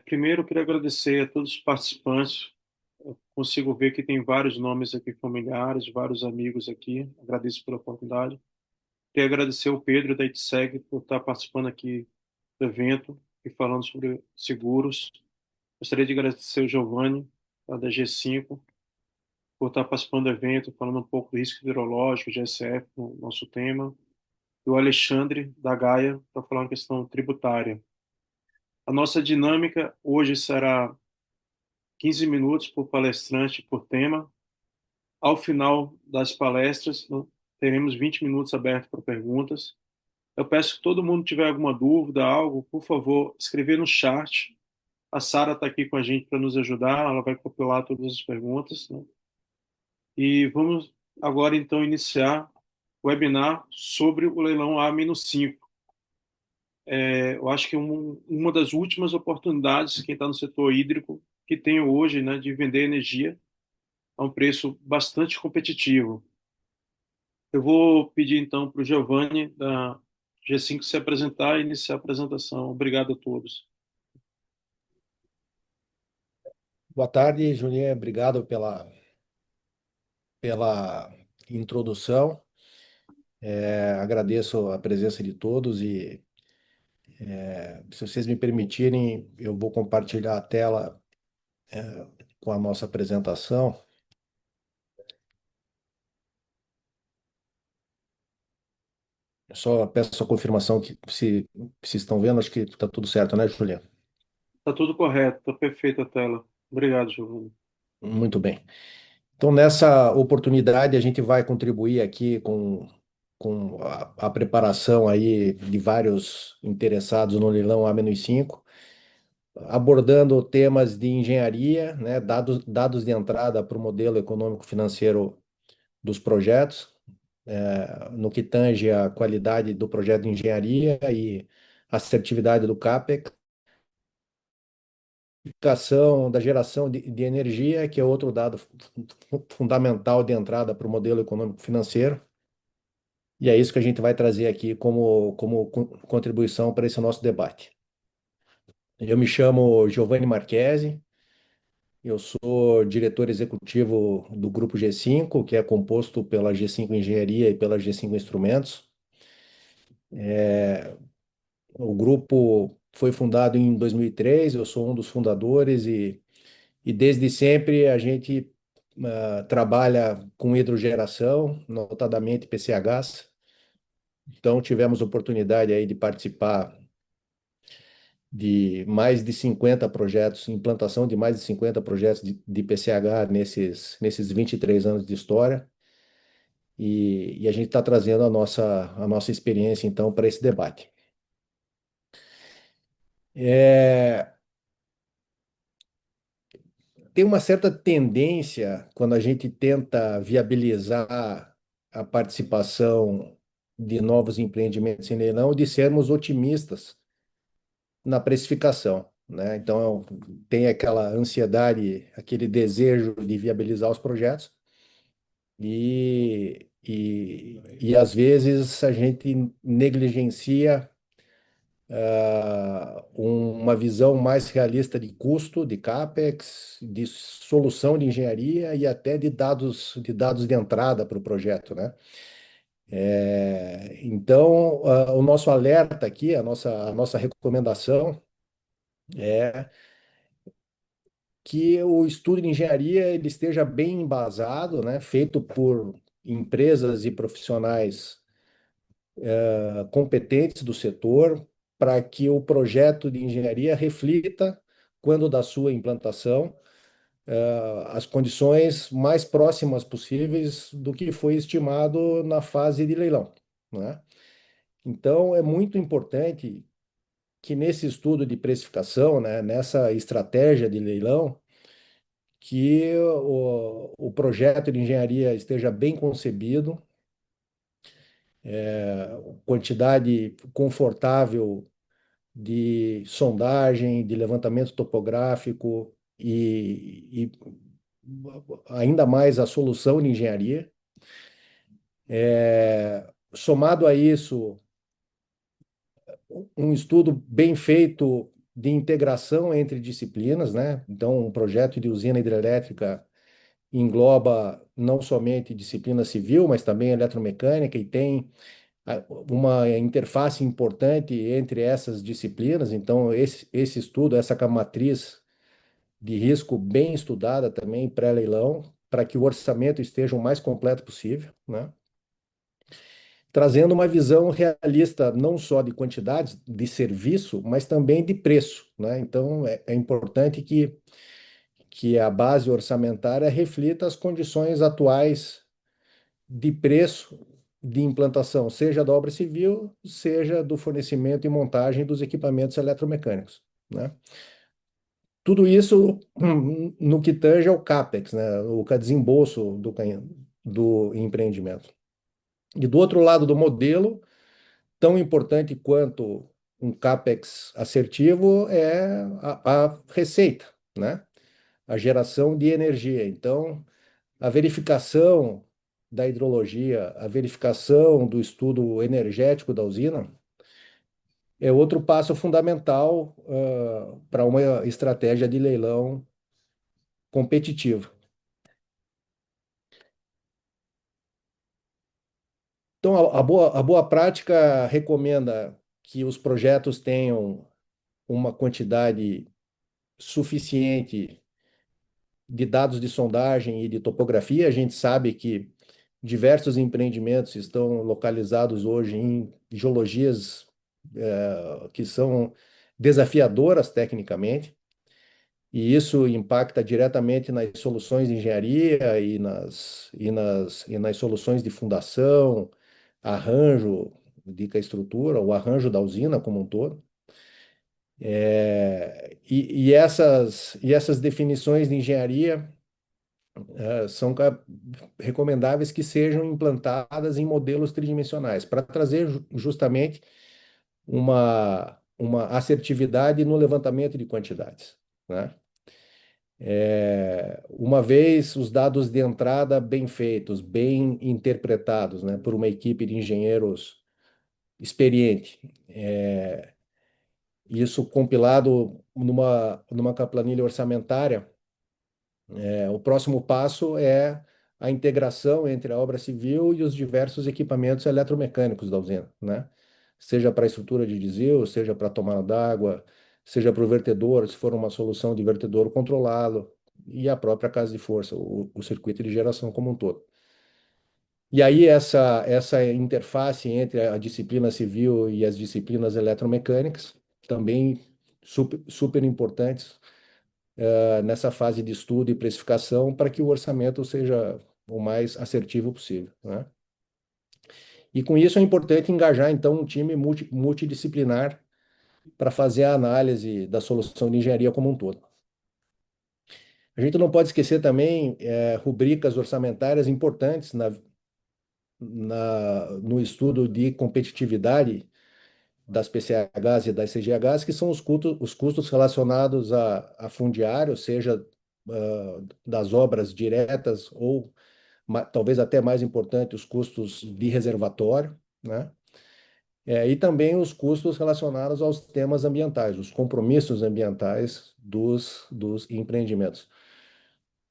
Primeiro, eu queria agradecer a todos os participantes. Eu consigo ver que tem vários nomes aqui familiares, vários amigos aqui. Agradeço pela oportunidade. Queria agradecer ao Pedro da ITSEG por estar participando aqui do evento e falando sobre seguros. Gostaria de agradecer ao Giovanni, lá da G5, por estar participando do evento, falando um pouco do risco hidrológico, GSF, no nosso tema. E o Alexandre, da Gaia, para falar uma questão tributária. A nossa dinâmica hoje será 15 minutos por palestrante por tema. Ao final das palestras, teremos 20 minutos abertos para perguntas. Eu peço que todo mundo tiver alguma dúvida, algo, por favor, escrever no chat. A Sara está aqui com a gente para nos ajudar, ela vai compilar todas as perguntas, né? E vamos agora, então, iniciar o webinar sobre o leilão A-5. Eu acho que é uma das últimas oportunidades, quem está no setor hídrico, que tem hoje, né, de vender energia a um preço bastante competitivo. Eu vou pedir então para o Giovanni da G5 se apresentar e iniciar a apresentação. Obrigado a todos. Boa tarde, Julinha. Obrigado pela introdução. Agradeço a presença de todos e, se vocês me permitirem, eu vou compartilhar a tela, com a nossa apresentação. Eu só peço a confirmação que se estão vendo, acho que está tudo certo, né, Julinha? Está tudo correto, está perfeita a tela. Obrigado, Giovanni. Muito bem. Então, nessa oportunidade, a gente vai contribuir aqui com a preparação aí de vários interessados no leilão A-5, abordando temas de engenharia, né, dados de entrada para o modelo econômico-financeiro dos projetos, no que tange a qualidade do projeto de engenharia e assertividade do CAPEX, identificação da geração de energia, que é outro dado fundamental de entrada para o modelo econômico-financeiro, e é isso que a gente vai trazer aqui como contribuição para esse nosso debate. Eu me chamo Giovanni Marchesi. Eu sou diretor executivo do Grupo G5, que é composto pela G5 Engenharia e pela G5 Instrumentos. O grupo foi fundado em 2003, eu sou um dos fundadores e desde sempre a gente trabalha com hidrogeração, notadamente PCHs. Então tivemos oportunidade aí de participar de mais de 50 projetos, implantação de mais de 50 projetos de PCH nesses 23 anos de história. E a gente está trazendo a nossa experiência, então, para esse debate. É, Tem uma certa tendência, quando a gente tenta viabilizar a participação de novos empreendimentos em leilão, de sermos otimistas na precificação, né? Então, tem aquela ansiedade, aquele desejo de viabilizar os projetos, e às vezes a gente negligencia uma visão mais realista de custo, de CAPEX, de solução de engenharia e até de dados de entrada para o projeto, né? Então, o nosso alerta aqui, a nossa recomendação é que o estudo de engenharia ele esteja bem embasado, né? Feito por empresas e profissionais competentes do setor, para que o projeto de engenharia reflita, quando da sua implantação, as condições mais próximas possíveis do que foi estimado na fase de leilão, né? Então, é muito importante que nesse estudo de precificação, né, nessa estratégia de leilão, que o projeto de engenharia esteja bem concebido, quantidade confortável de sondagem, de levantamento topográfico e ainda mais a solução de engenharia. Somado a isso, um estudo bem feito de integração entre disciplinas, né? Então, um projeto de usina hidrelétrica engloba não somente disciplina civil, mas também eletromecânica e tem uma interface importante entre essas disciplinas. Então, esse estudo, essa matriz de risco bem estudada também pré-leilão, para que o orçamento esteja o mais completo possível, né? Trazendo uma visão realista não só de quantidades de serviço, mas também de preço, né? Então, é importante que a base orçamentária reflita as condições atuais de preço de implantação, seja da obra civil, seja do fornecimento e montagem dos equipamentos eletromecânicos, né? Tudo isso no que tange ao CAPEX, né? O desembolso do empreendimento. E do outro lado do modelo, tão importante quanto um CAPEX assertivo é a receita, né? A geração de energia. Então, a verificação da hidrologia, a verificação do estudo energético da usina é outro passo fundamental para uma estratégia de leilão competitiva. Então, a boa prática recomenda que os projetos tenham uma quantidade suficiente de dados de sondagem e de topografia. A gente sabe que diversos empreendimentos estão localizados hoje em geologias que são desafiadoras tecnicamente, e isso impacta diretamente nas soluções de engenharia e nas soluções de fundação, arranjo de estrutura, o arranjo da usina como um todo. E essas definições de engenharia são recomendáveis que sejam implantadas em modelos tridimensionais, para trazer justamente uma assertividade no levantamento de quantidades, né? Uma vez os dados de entrada bem feitos, bem interpretados, né, por uma equipe de engenheiros experiente, isso compilado numa planilha orçamentária, o próximo passo é a integração entre a obra civil e os diversos equipamentos eletromecânicos da usina, né? Seja para a estrutura de desvio, seja para a tomada d'água, seja para o vertedor, se for uma solução de vertedor controlado, e a própria casa de força, o circuito de geração como um todo. E aí essa interface entre a disciplina civil e as disciplinas eletromecânicas, também super, super importantes nessa fase de estudo e precificação para que o orçamento seja o mais assertivo possível, né? E com isso é importante engajar, então, um time multidisciplinar para fazer a análise da solução de engenharia como um todo. A gente não pode esquecer também rubricas orçamentárias importantes no estudo de competitividade das PCHs e das CGHs, que são os custos relacionados a fundiário, seja das obras diretas ou talvez até mais importante, os custos de reservatório, né? E também os custos relacionados aos temas ambientais, os compromissos ambientais dos empreendimentos.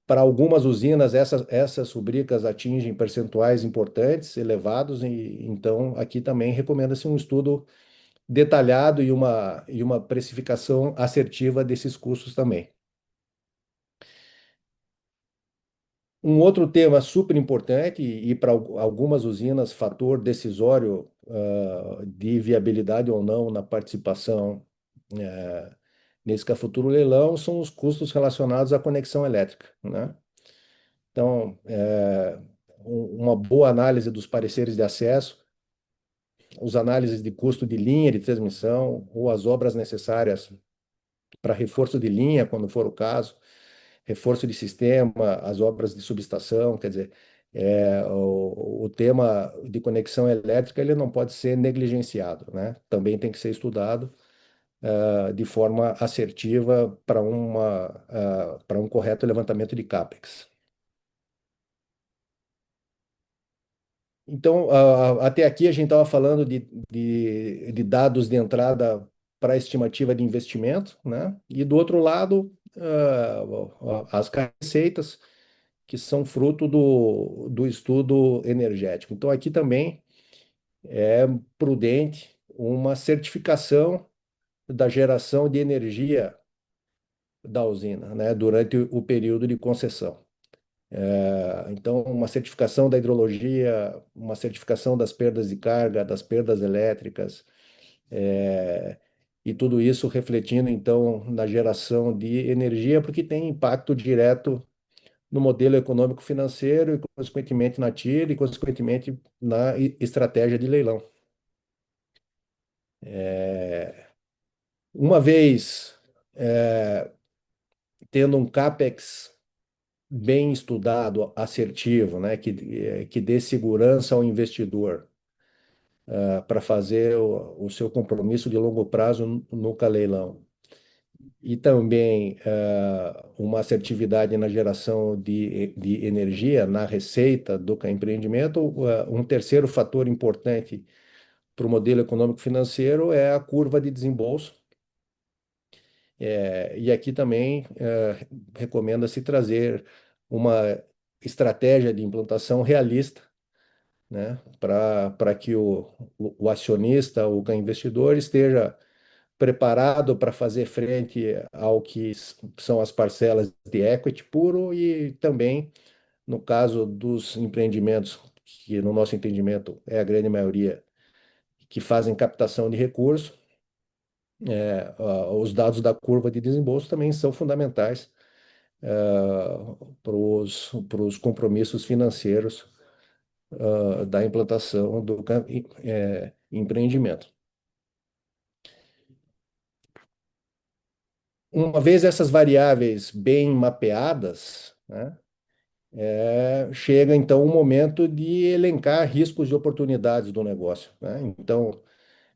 Para algumas usinas, essas rubricas atingem percentuais importantes, elevados, e então aqui também recomenda-se um estudo detalhado e uma precificação assertiva desses custos também. Um outro tema super importante, e para algumas usinas, fator decisório de viabilidade ou não na participação nesse futuro leilão, são os custos relacionados à conexão elétrica, né? Então, uma boa análise dos pareceres de acesso, os análises de custo de linha de transmissão ou as obras necessárias para reforço de linha, quando for o caso, reforço de sistema, as obras de subestação, quer dizer, o tema de conexão elétrica ele não pode ser negligenciado, né? Também tem que ser estudado de forma assertiva para um correto levantamento de CAPEX. Então, até aqui a gente estava falando de dados de entrada para a estimativa de investimento, né? E do outro lado, as receitas, que são fruto do estudo energético. Então, aqui também é prudente uma certificação da geração de energia da usina, né, durante o período de concessão. Então, uma certificação da hidrologia, uma certificação das perdas de carga, das perdas elétricas, é, e tudo isso refletindo, então, na geração de energia, porque tem impacto direto no modelo econômico-financeiro e, consequentemente, na TIR e, consequentemente, na estratégia de leilão. Uma vez tendo um CAPEX bem estudado, assertivo, né, que dê segurança ao investidor para fazer o seu compromisso de longo prazo no leilão. E também uma assertividade na geração de energia, na receita do empreendimento. Um terceiro fator importante para o modelo econômico-financeiro é a curva de desembolso. E aqui também recomenda-se trazer uma estratégia de implantação realista, né, para que o acionista, o investidor, esteja preparado para fazer frente ao que são as parcelas de equity puro e também, no caso dos empreendimentos, que no nosso entendimento é a grande maioria, que fazem captação de recursos, os dados da curva de desembolso também são fundamentais para os compromissos financeiros da implantação do empreendimento. Uma vez essas variáveis bem mapeadas, né, chega então o momento de elencar riscos e oportunidades do negócio, né? Então,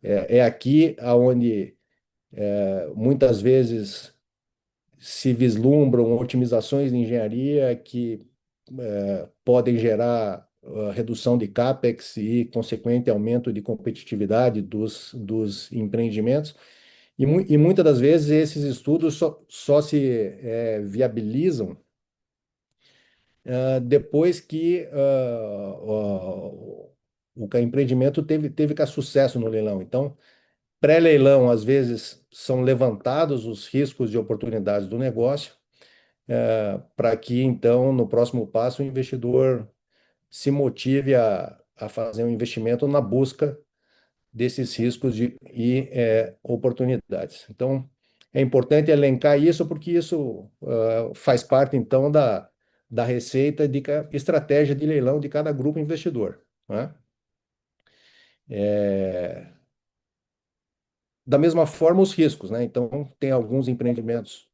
é aqui aonde muitas vezes se vislumbram otimizações de engenharia que podem gerar redução de CAPEX e consequente aumento de competitividade dos empreendimentos. E muitas das vezes esses estudos só se viabilizam depois que o empreendimento teve que sucesso no leilão. Então, pré-leilão, às vezes, são levantados os riscos e oportunidades do negócio, para que, então, no próximo passo, o investidor se motive a fazer um investimento na busca desses riscos e oportunidades. Então, é importante elencar isso, porque isso faz parte, então, da receita de estratégia de leilão de cada grupo investidor, né? Da mesma forma, os riscos, né? Então, tem alguns empreendimentos,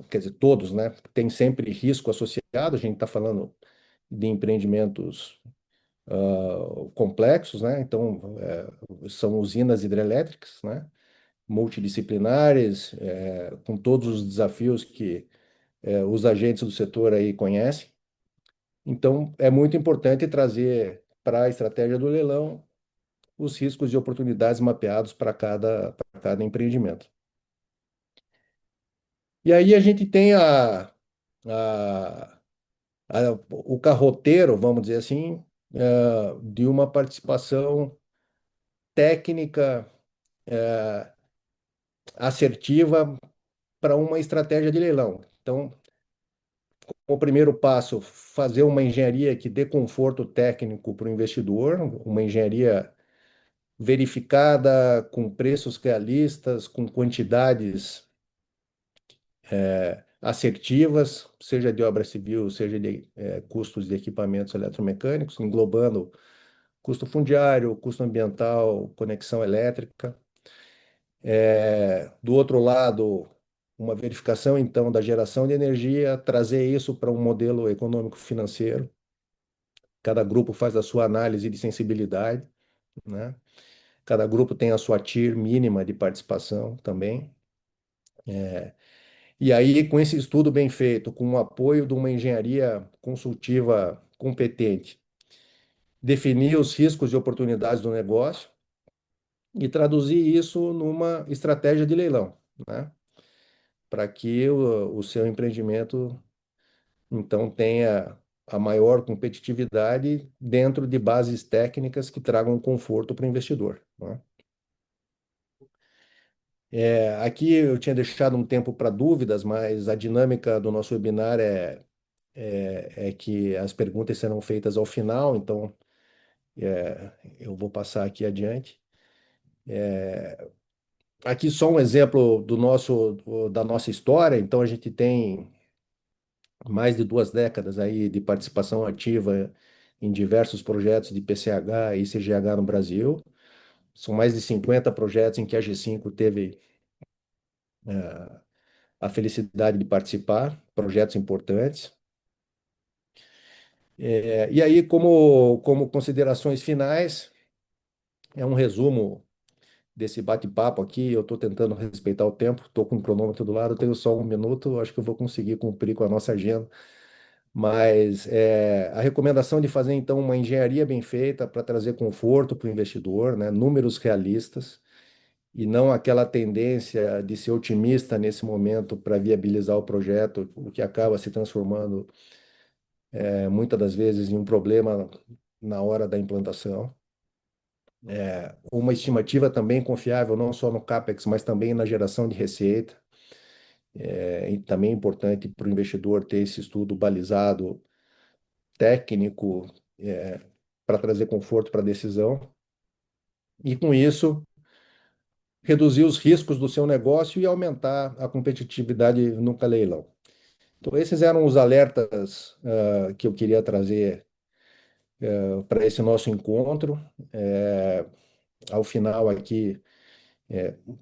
quer dizer, todos, né? Tem sempre risco associado. A gente está falando de empreendimentos complexos, né? Então, são usinas hidrelétricas, né? Multidisciplinares, com todos os desafios que os agentes do setor aí conhecem. Então, é muito importante trazer para a estratégia do leilão os riscos e oportunidades mapeados para cada empreendimento. E aí a gente tem a- o carroteiro, vamos dizer assim, de uma participação técnica assertiva para uma estratégia de leilão. Então, o primeiro passo, fazer uma engenharia que dê conforto técnico para o investidor, uma engenharia verificada, com preços realistas, com quantidades assertivas, seja de obra civil, seja de custos de equipamentos eletromecânicos, englobando custo fundiário, custo ambiental, conexão elétrica. Do outro lado, uma verificação, então, da geração de energia, trazer isso para um modelo econômico-financeiro. Cada grupo faz a sua análise de sensibilidade, né? Cada grupo tem a sua TIR mínima de participação também. E aí, com esse estudo bem feito, com o apoio de uma engenharia consultiva competente, definir os riscos e oportunidades do negócio e traduzir isso numa estratégia de leilão, né? Para que o seu empreendimento, então, tenha a maior competitividade dentro de bases técnicas que tragam conforto para o investidor, né? Aqui eu tinha deixado um tempo para dúvidas, mas a dinâmica do nosso webinar é que as perguntas serão feitas ao final, então eu vou passar aqui adiante. Aqui só um exemplo da nossa história. Então a gente tem mais de 2 décadas aí de participação ativa em diversos projetos de PCH e CGH no Brasil. São mais de 50 projetos em que a G5 teve a felicidade de participar, projetos importantes. E aí, como considerações finais, é um resumo desse bate-papo aqui. Eu estou tentando respeitar o tempo, estou com o cronômetro do lado, tenho só 1 minuto, acho que eu vou conseguir cumprir com a nossa agenda. Mas a recomendação de fazer, então, uma engenharia bem feita para trazer conforto para o investidor, né? Números realistas, e não aquela tendência de ser otimista nesse momento para viabilizar o projeto, o que acaba se transformando, muitas das vezes, em um problema na hora da implantação. Uma estimativa também confiável, não só no CAPEX, mas também na geração de receita. E também é importante para o investidor ter esse estudo balizado, técnico, para trazer conforto para a decisão. E com isso, reduzir os riscos do seu negócio e aumentar a competitividade no leilão. Então, esses eram os alertas que eu queria trazer para esse nosso encontro. Ao final aqui,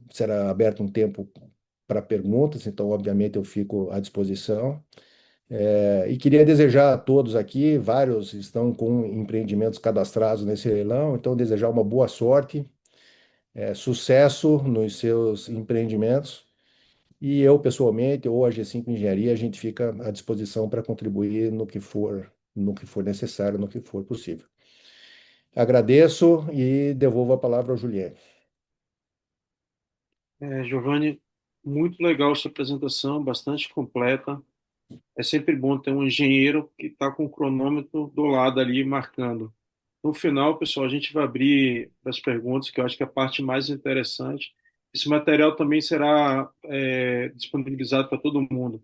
será aberto um tempo para perguntas, então, obviamente, eu fico à disposição. E queria desejar a todos aqui, vários estão com empreendimentos cadastrados nesse leilão, então, desejar uma boa sorte, sucesso nos seus empreendimentos. E eu, pessoalmente, ou a G5 Engenharia, a gente fica à disposição para contribuir no que for necessário, no que for possível. Agradeço e devolvo a palavra ao Juliano. Giovanni, muito legal sua apresentação, bastante completa. É sempre bom ter um engenheiro que está com o cronômetro do lado ali marcando. No final, pessoal, a gente vai abrir para as perguntas, que eu acho que é a parte mais interessante. Esse material também será disponibilizado para todo mundo.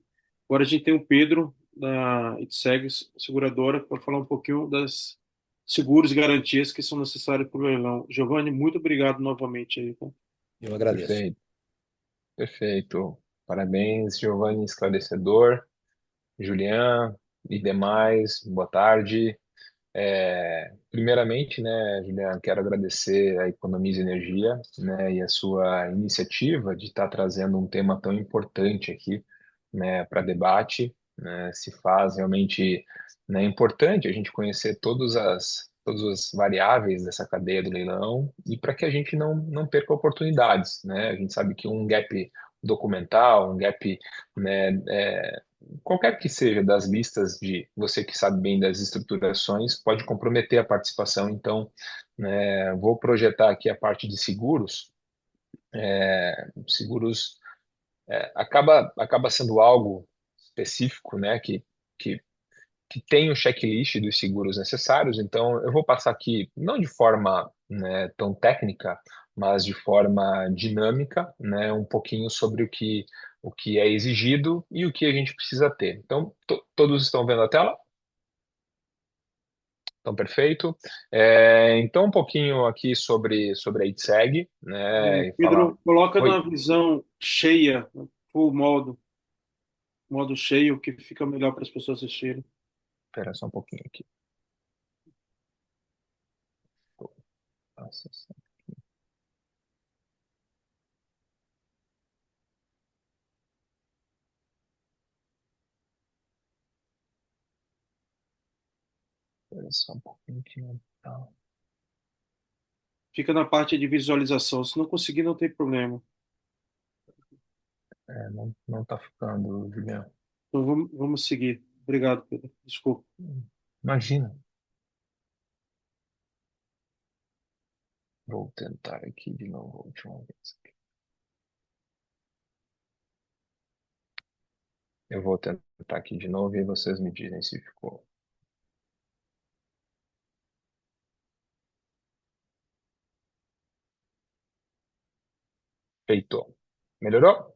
Agora a gente tem o Pedro, da ITSEG Seguradora, para falar um pouquinho das seguros e garantias que são necessários para o leilão. Giovanni, muito obrigado novamente aí, tá? Eu agradeço. Perfeito, perfeito. Parabéns, Giovanni, esclarecedor. Julian e demais, boa tarde. Primeiramente, né, Julian, quero agradecer a Economiza Energia, né, e a sua iniciativa de estar trazendo um tema tão importante aqui, né, para debate, né, se faz realmente, né, importante a gente conhecer todas as variáveis dessa cadeia do leilão e para que a gente não perca oportunidades, né? A gente sabe que um gap documental, um gap, né, qualquer que seja das listas de você que sabe bem das estruturações, pode comprometer a participação. Então, né, vou projetar aqui a parte de seguros. Seguros acaba sendo algo específico, né, que tem o checklist dos seguros necessários. Então, eu vou passar aqui, não de forma, né, tão técnica, mas de forma dinâmica, né, um pouquinho sobre o que é exigido e o que a gente precisa ter. Então, todos estão vendo a tela? Então, perfeito. Então, um pouquinho aqui sobre a ITSEG, né, e falar. Pedro, coloca Oi, na visão cheia, full modo cheio, que fica melhor para as pessoas assistirem. espera só um pouquinho aqui. Nossa, espera só um pouquinho aqui. Tá. Fica na parte de visualização. Se não conseguir, não tem problema. Não está ficando, Juliano. Então vamos seguir. Obrigado, Pedro. Desculpa. Imagina. Vou tentar aqui de novo a última vez. Eu vou tentar aqui de novo e vocês me dizem se ficou. Feito. Melhorou?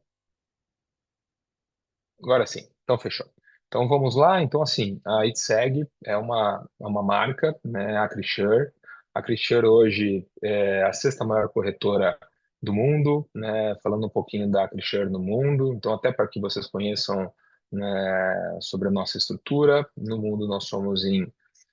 Agora sim. Então fechou. Então vamos lá. Então assim, a ITSEG é uma marca, né? A Acrisure. A Acrisure hoje é a sexta maior corretora do mundo, né? Falando um pouquinho da Acrisure no mundo. Então até para que vocês conheçam, né, sobre a nossa estrutura. No mundo nós somos em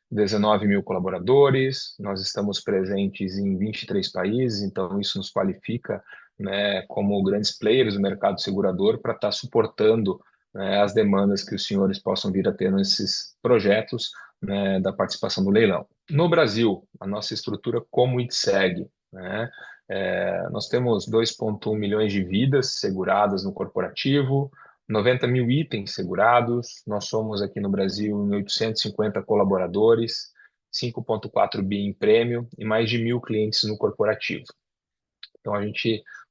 19 mil colaboradores, nós estamos presentes em 23 países, então isso nos qualifica, né, como grandes players do mercado segurador para estar suportando, né, as demandas que os senhores possam vir a ter nesses projetos, né, da participação do leilão. No Brasil, a nossa estrutura como it segue, né? Nós temos 2,1 milhões de vidas seguradas no corporativo, 90 mil itens segurados. Nós somos aqui no Brasil em 850 colaboradores, 5,4 bi em prêmio e mais de 1.000 clientes no corporativo. Então,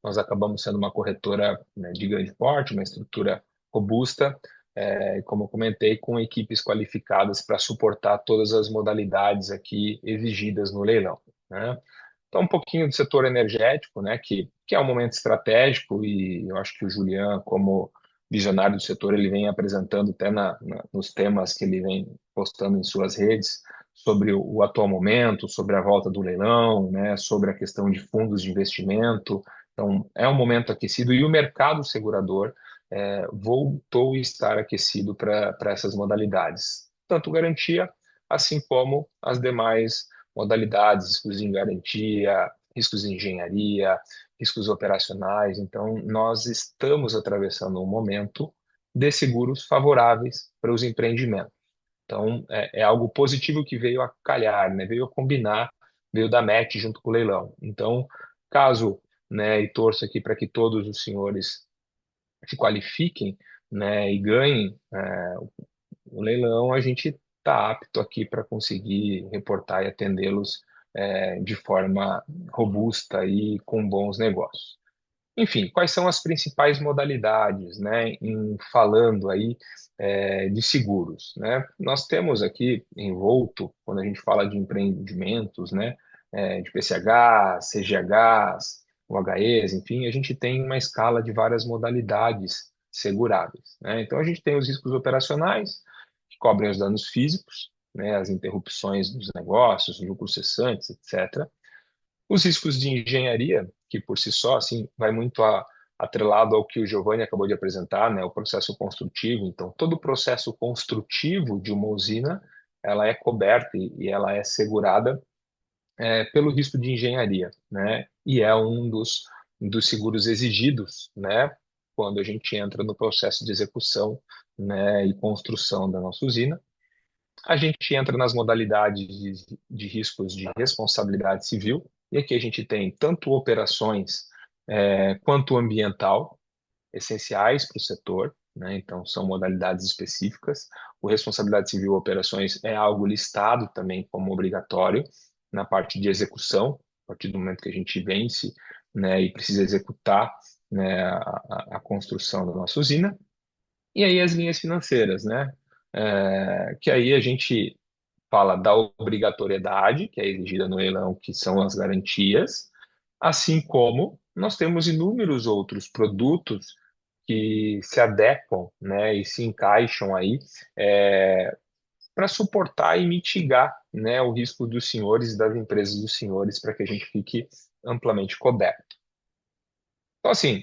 nós acabamos sendo uma corretora, né, de grande porte, uma estrutura robusta, como eu comentei, com equipes qualificadas para suportar todas as modalidades aqui exigidas no leilão, né? Então, um pouquinho do setor energético, né, que é um momento estratégico e eu acho que o Julian, como visionário do setor, ele vem apresentando até nos temas que ele vem postando em suas redes sobre o atual momento, sobre a volta do leilão, né, sobre a questão de fundos de investimento. Então, é um momento aquecido e o mercado segurador voltou a estar aquecido para essas modalidades, tanto garantia, assim como as demais modalidades, riscos de garantia, riscos de engenharia, riscos operacionais. Então, nós estamos atravessando um momento de seguros favoráveis para os empreendimentos. Então, é algo positivo que veio a calhar, né? Veio a combinar, veio dar match junto com o leilão. Então, caso, né, e torço aqui para que todos os senhores se qualifiquem, né, e ganhem, o leilão, a gente está apto aqui para conseguir reportar e atendê-los, de forma robusta e com bons negócios. Enfim, quais são as principais modalidades, né, em falando aí, de seguros, né? Nós temos aqui envolto, quando a gente fala de empreendimentos, né, de PCH, CGHs, UHEs, enfim, a gente tem uma escala de várias modalidades seguráveis, né? Então a gente tem os riscos operacionais, que cobrem os danos físicos, né, as interrupções dos negócios, lucros cessantes, etc. Os riscos de engenharia, que por si só, assim, vai muito atrelado ao que o Giovanni acabou de apresentar, né, o processo construtivo. Então, todo o processo construtivo de uma usina, ela é coberta e ela é segurada, pelo risco de engenharia, né, e é um dos seguros exigidos, né, quando a gente entra no processo de execução, né, e construção da nossa usina. A gente entra nas modalidades de riscos de responsabilidade civil, e aqui a gente tem tanto operações, quanto ambiental, essenciais para o setor, né? Então, são modalidades específicas. O responsabilidade civil operações é algo listado também como obrigatório na parte de execução, a partir do momento que a gente vence, né, e precisa executar, né, a construção da nossa usina. E aí as linhas financeiras, né? Que aí a gente fala da obrigatoriedade, que é exigida no leilão, que são as garantias, assim como nós temos inúmeros outros produtos que se adequam, né, e se encaixam aí, para suportar e mitigar, né, o risco dos senhores e das empresas dos senhores, para que a gente fique amplamente coberto. Então, assim,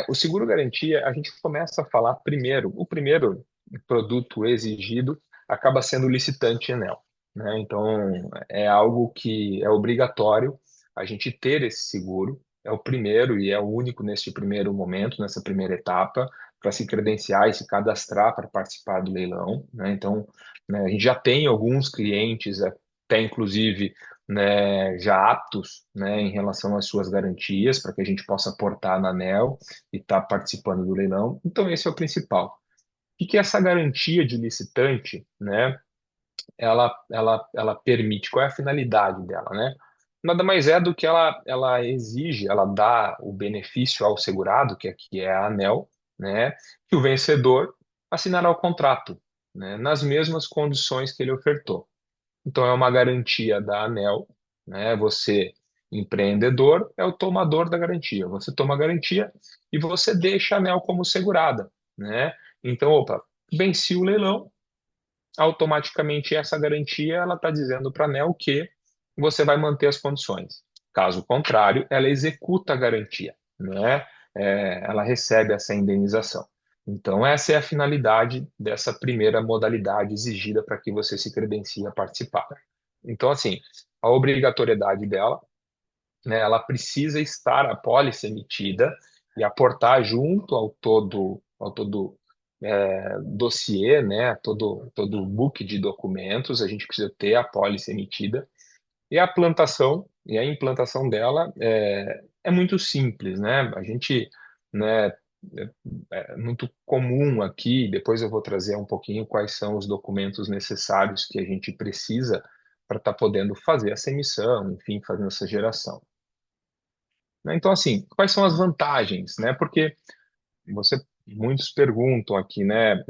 o seguro garantia, a gente começa a falar primeiro, o primeiro produto exigido acaba sendo o licitante Enel, né? Então, é algo que é obrigatório a gente ter esse seguro, é o primeiro e é o único nesse primeiro momento, nessa primeira etapa, para se credenciar e se cadastrar para participar do leilão, né? Então, né, a gente já tem alguns clientes, até inclusive, né, já aptos, né, em relação às suas garantias, para que a gente possa aportar na ANEEL e estar participando do leilão. Então, esse é o principal. O que é essa garantia de licitante, né? Ela permite, qual é a finalidade dela, né? nada mais é do que ela exige, ela dá o benefício ao segurado, que aqui é a ANEL, né, que o vencedor assinará o contrato, né, nas mesmas condições que ele ofertou. Então, é uma garantia da ANEL, né? Você, empreendedor, é o tomador da garantia. Você toma a garantia e você deixa a ANEL como segurada, né? Então, opa, venci o leilão, automaticamente essa garantia ela está dizendo para a ANEL que você vai manter as condições. Caso contrário, ela executa a garantia, né? Ela recebe essa indenização. Então, essa é a finalidade dessa primeira modalidade exigida para que você se credencie a participar. Então, assim, a obrigatoriedade dela, né, ela precisa estar a pólice emitida e aportar junto ao todo dossiê, né, todo book de documentos, a gente precisa ter a pólice emitida e a plantação e a implantação dela é muito simples, né? A gente, né, é, é muito comum aqui. Depois eu vou trazer um pouquinho quais são os documentos necessários que a gente precisa para estar podendo fazer essa emissão, enfim, fazendo essa geração. Né? Então, assim, quais são as vantagens, né? Porque muitos perguntam aqui, né,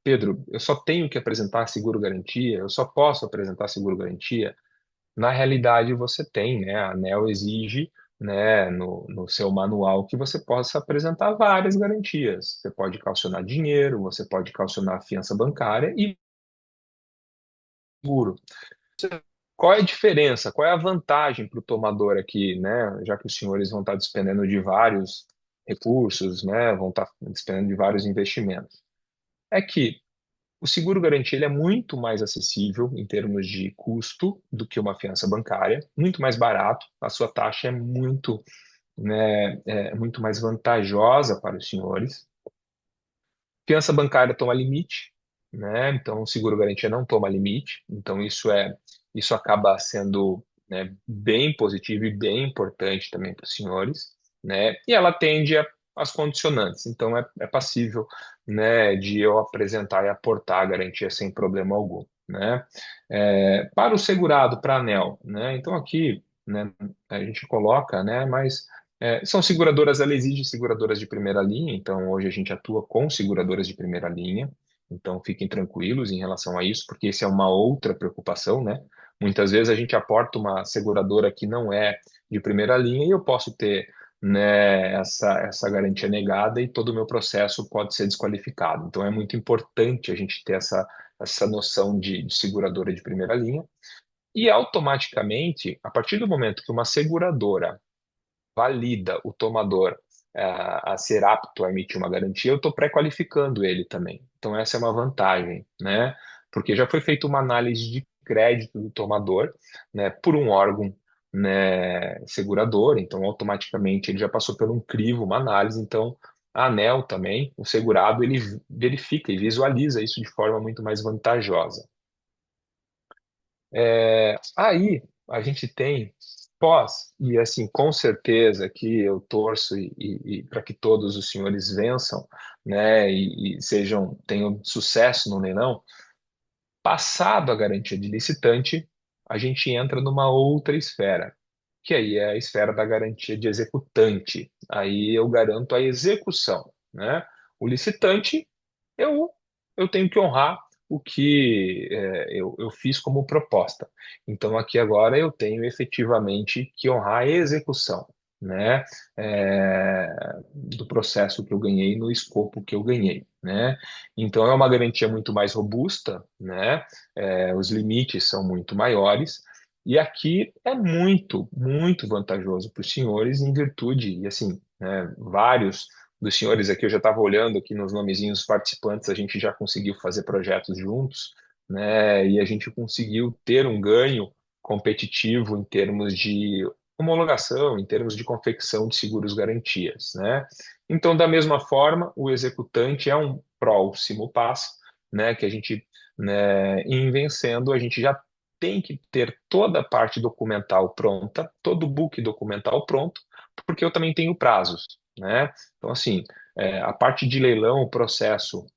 Pedro, eu só tenho que apresentar seguro-garantia, eu só posso apresentar seguro-garantia? Na realidade, você tem, né? A ANEL exige, né, no seu manual que você possa apresentar várias garantias. Você pode calcionar dinheiro, você pode calcionar fiança bancária e seguro. Qual é a diferença? Qual é a vantagem para o tomador aqui, né? Já que os senhores vão estar despendendo de vários recursos, né? Vão estar despendendo de vários investimentos. É que o seguro-garantia ele é muito mais acessível em termos de custo do que uma fiança bancária, muito mais barato, a sua taxa é muito, né, muito mais vantajosa para os senhores. Fiança bancária toma limite, né? Então o seguro-garantia não toma limite, então isso acaba sendo, né, bem positivo e bem importante também para os senhores, né? E ela atende às condicionantes, então é passível, né, de eu apresentar e aportar a garantia sem problema algum, né? Para o segurado, para a ANEL, né? Então aqui, né, a gente coloca, né, mas são seguradoras, ela exige seguradoras de primeira linha, então hoje a gente atua com seguradoras de primeira linha, então fiquem tranquilos em relação a isso, porque isso é uma outra preocupação, né? Muitas vezes a gente aporta uma seguradora que não é de primeira linha e eu posso ter, né, essa garantia negada e todo o meu processo pode ser desqualificado. Então é muito importante a gente ter essa noção de seguradora de primeira linha. E automaticamente, a partir do momento que uma seguradora valida o tomador a ser apto a emitir uma garantia, eu estou pré-qualificando ele também. Então, essa é uma vantagem, né? Porque já foi feita uma análise de crédito do tomador, né, por um órgão, né, segurador, então automaticamente ele já passou por um crivo, uma análise, então a ANEL também, o segurado, ele verifica e visualiza isso de forma muito mais vantajosa. Aí a gente tem pós, e assim, com certeza que eu torço e para que todos os senhores vençam, né, e tenham sucesso no leilão. Passado a garantia de licitante, a gente entra numa outra esfera, que aí é a esfera da garantia de executante. Aí eu garanto a execução, né? O licitante, eu, eu tenho que honrar o que eu fiz como proposta. Então, aqui agora eu tenho efetivamente que honrar a execução, né, do processo que eu ganhei no escopo que eu ganhei, né? Então, é uma garantia muito mais robusta, né? Os limites são muito maiores. E aqui é muito, muito vantajoso para os senhores em virtude, e assim, né, vários dos senhores aqui, eu já estava olhando aqui nos nomezinhos dos participantes, a gente já conseguiu fazer projetos juntos, né? E a gente conseguiu ter um ganho competitivo em termos de homologação, em termos de confecção de seguros garantias, né? Então, da mesma forma, o executante é um próximo passo, né? Que a gente, né, em vencendo, a gente já tem que ter toda a parte documental pronta, todo o book documental pronto, porque eu também tenho prazos, né? Então, assim, a parte de leilão, o processo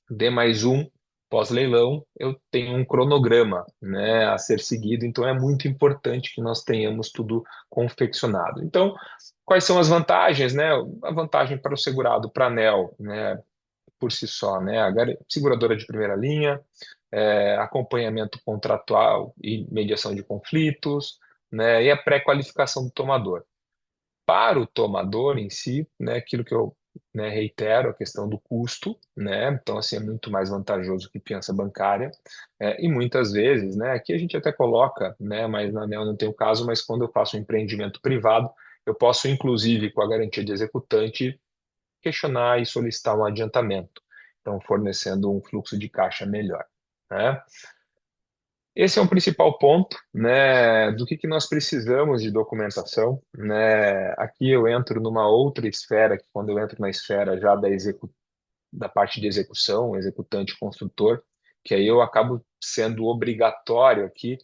D mais um, Pós-leilão, eu tenho um cronograma, né, a ser seguido, então é muito importante que nós tenhamos tudo confeccionado. Então, quais são as vantagens, né? A vantagem para o segurado, para a ANEEL, né, por si só, né? A seguradora de primeira linha, acompanhamento contratual e mediação de conflitos, né, e a pré-qualificação do tomador. Para o tomador em si, né, aquilo que eu, né, reitero, a questão do custo, né, então assim é muito mais vantajoso que fiança bancária, e muitas vezes, né, aqui a gente até coloca, né, mas na ANEEL não tem o caso, mas quando eu faço um empreendimento privado, eu posso inclusive com a garantia de executante questionar e solicitar um adiantamento, então fornecendo um fluxo de caixa melhor, né? Esse é um principal ponto, né, do que nós precisamos de documentação, né? Aqui eu entro numa outra esfera, que quando eu entro na esfera já da parte de execução, executante construtor, que aí eu acabo sendo obrigatório aqui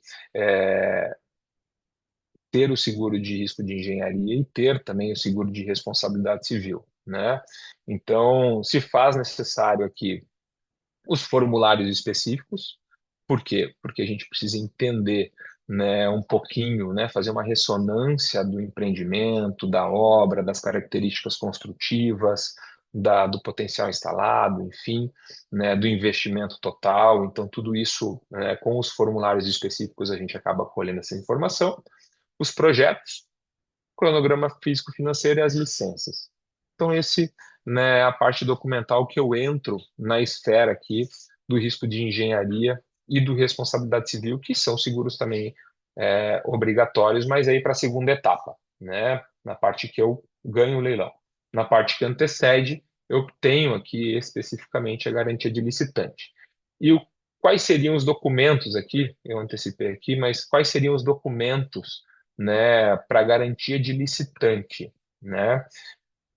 ter o seguro de risco de engenharia e ter também o seguro de responsabilidade civil, né? Então, se faz necessário aqui os formulários específicos. Por quê? Porque a gente precisa entender, né, um pouquinho, né, fazer uma ressonância do empreendimento, da obra, das características construtivas, do potencial instalado, enfim, né, do investimento total. Então, tudo isso, né, com os formulários específicos, a gente acaba colhendo essa informação. Os projetos, cronograma físico-financeiro e as licenças. Então, esse, né, é a parte documental que eu entro na esfera aqui do risco de engenharia e do responsabilidade civil, que são seguros também obrigatórios, mas aí para a segunda etapa, né, na parte que eu ganho o leilão. Na parte que antecede, eu tenho aqui especificamente a garantia de licitante. E quais seriam os documentos aqui? Eu antecipei aqui, mas quais seriam os documentos, né, para garantia de licitante, né?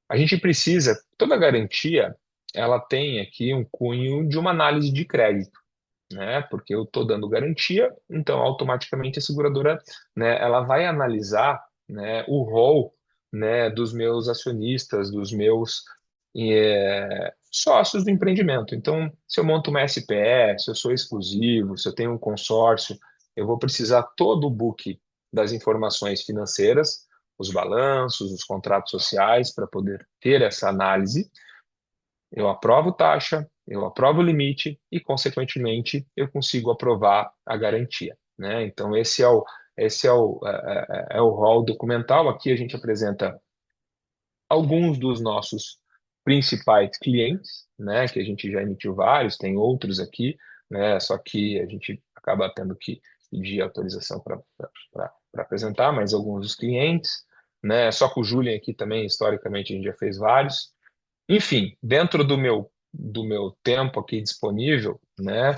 A gente precisa, toda garantia, ela tem aqui um cunho de uma análise de crédito, né? Porque eu estou dando garantia, então automaticamente a seguradora, né, ela vai analisar, né, o rol, né, dos meus acionistas, dos meus sócios do empreendimento. Então, se eu monto uma SPE, se eu sou exclusivo, se eu tenho um consórcio, eu vou precisar todo o book das informações financeiras, os balanços, os contratos sociais, para poder ter essa análise. Eu aprovo taxa, eu aprovo o limite e, consequentemente, eu consigo aprovar a garantia, né? Então, esse é o rol documental. Aqui a gente apresenta alguns dos nossos principais clientes, né? Que a gente já emitiu vários, tem outros aqui, né? Só que a gente acaba tendo que pedir autorização para apresentar, mas alguns dos clientes, né? Só com o Julian aqui também, historicamente, a gente já fez vários. Enfim, dentro do meu tempo aqui disponível, né,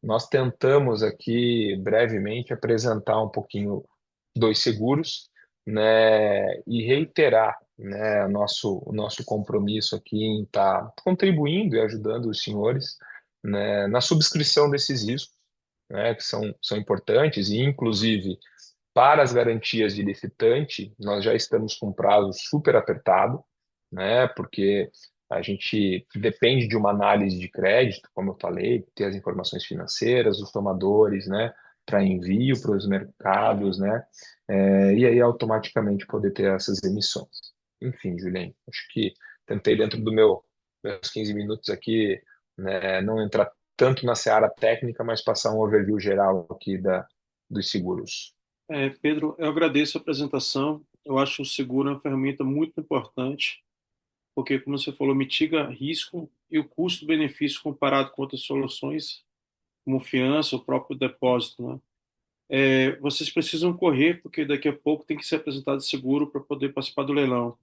nós tentamos aqui brevemente apresentar um pouquinho dos seguros, né, e reiterar, né, o nosso compromisso aqui em estar contribuindo e ajudando os senhores, né, na subscrição desses riscos, né, que são importantes e, inclusive, para as garantias de licitante, nós já estamos com prazo super apertado, né? Porque a gente depende de uma análise de crédito, como eu falei, ter as informações financeiras, os tomadores, né? Para envio para os mercados, né? E aí automaticamente poder ter essas emissões. Enfim, Juliane, acho que tentei dentro meus 15 minutos aqui, né, não entrar tanto na seara técnica, mas passar um overview geral aqui dos seguros. Pedro, eu agradeço a apresentação. Eu acho o seguro uma ferramenta muito importante, porque, como você falou, mitiga risco e o custo-benefício comparado com outras soluções, como fiança, o próprio depósito, né? Vocês precisam correr, porque daqui a pouco tem que ser apresentado seguro para poder participar do leilão.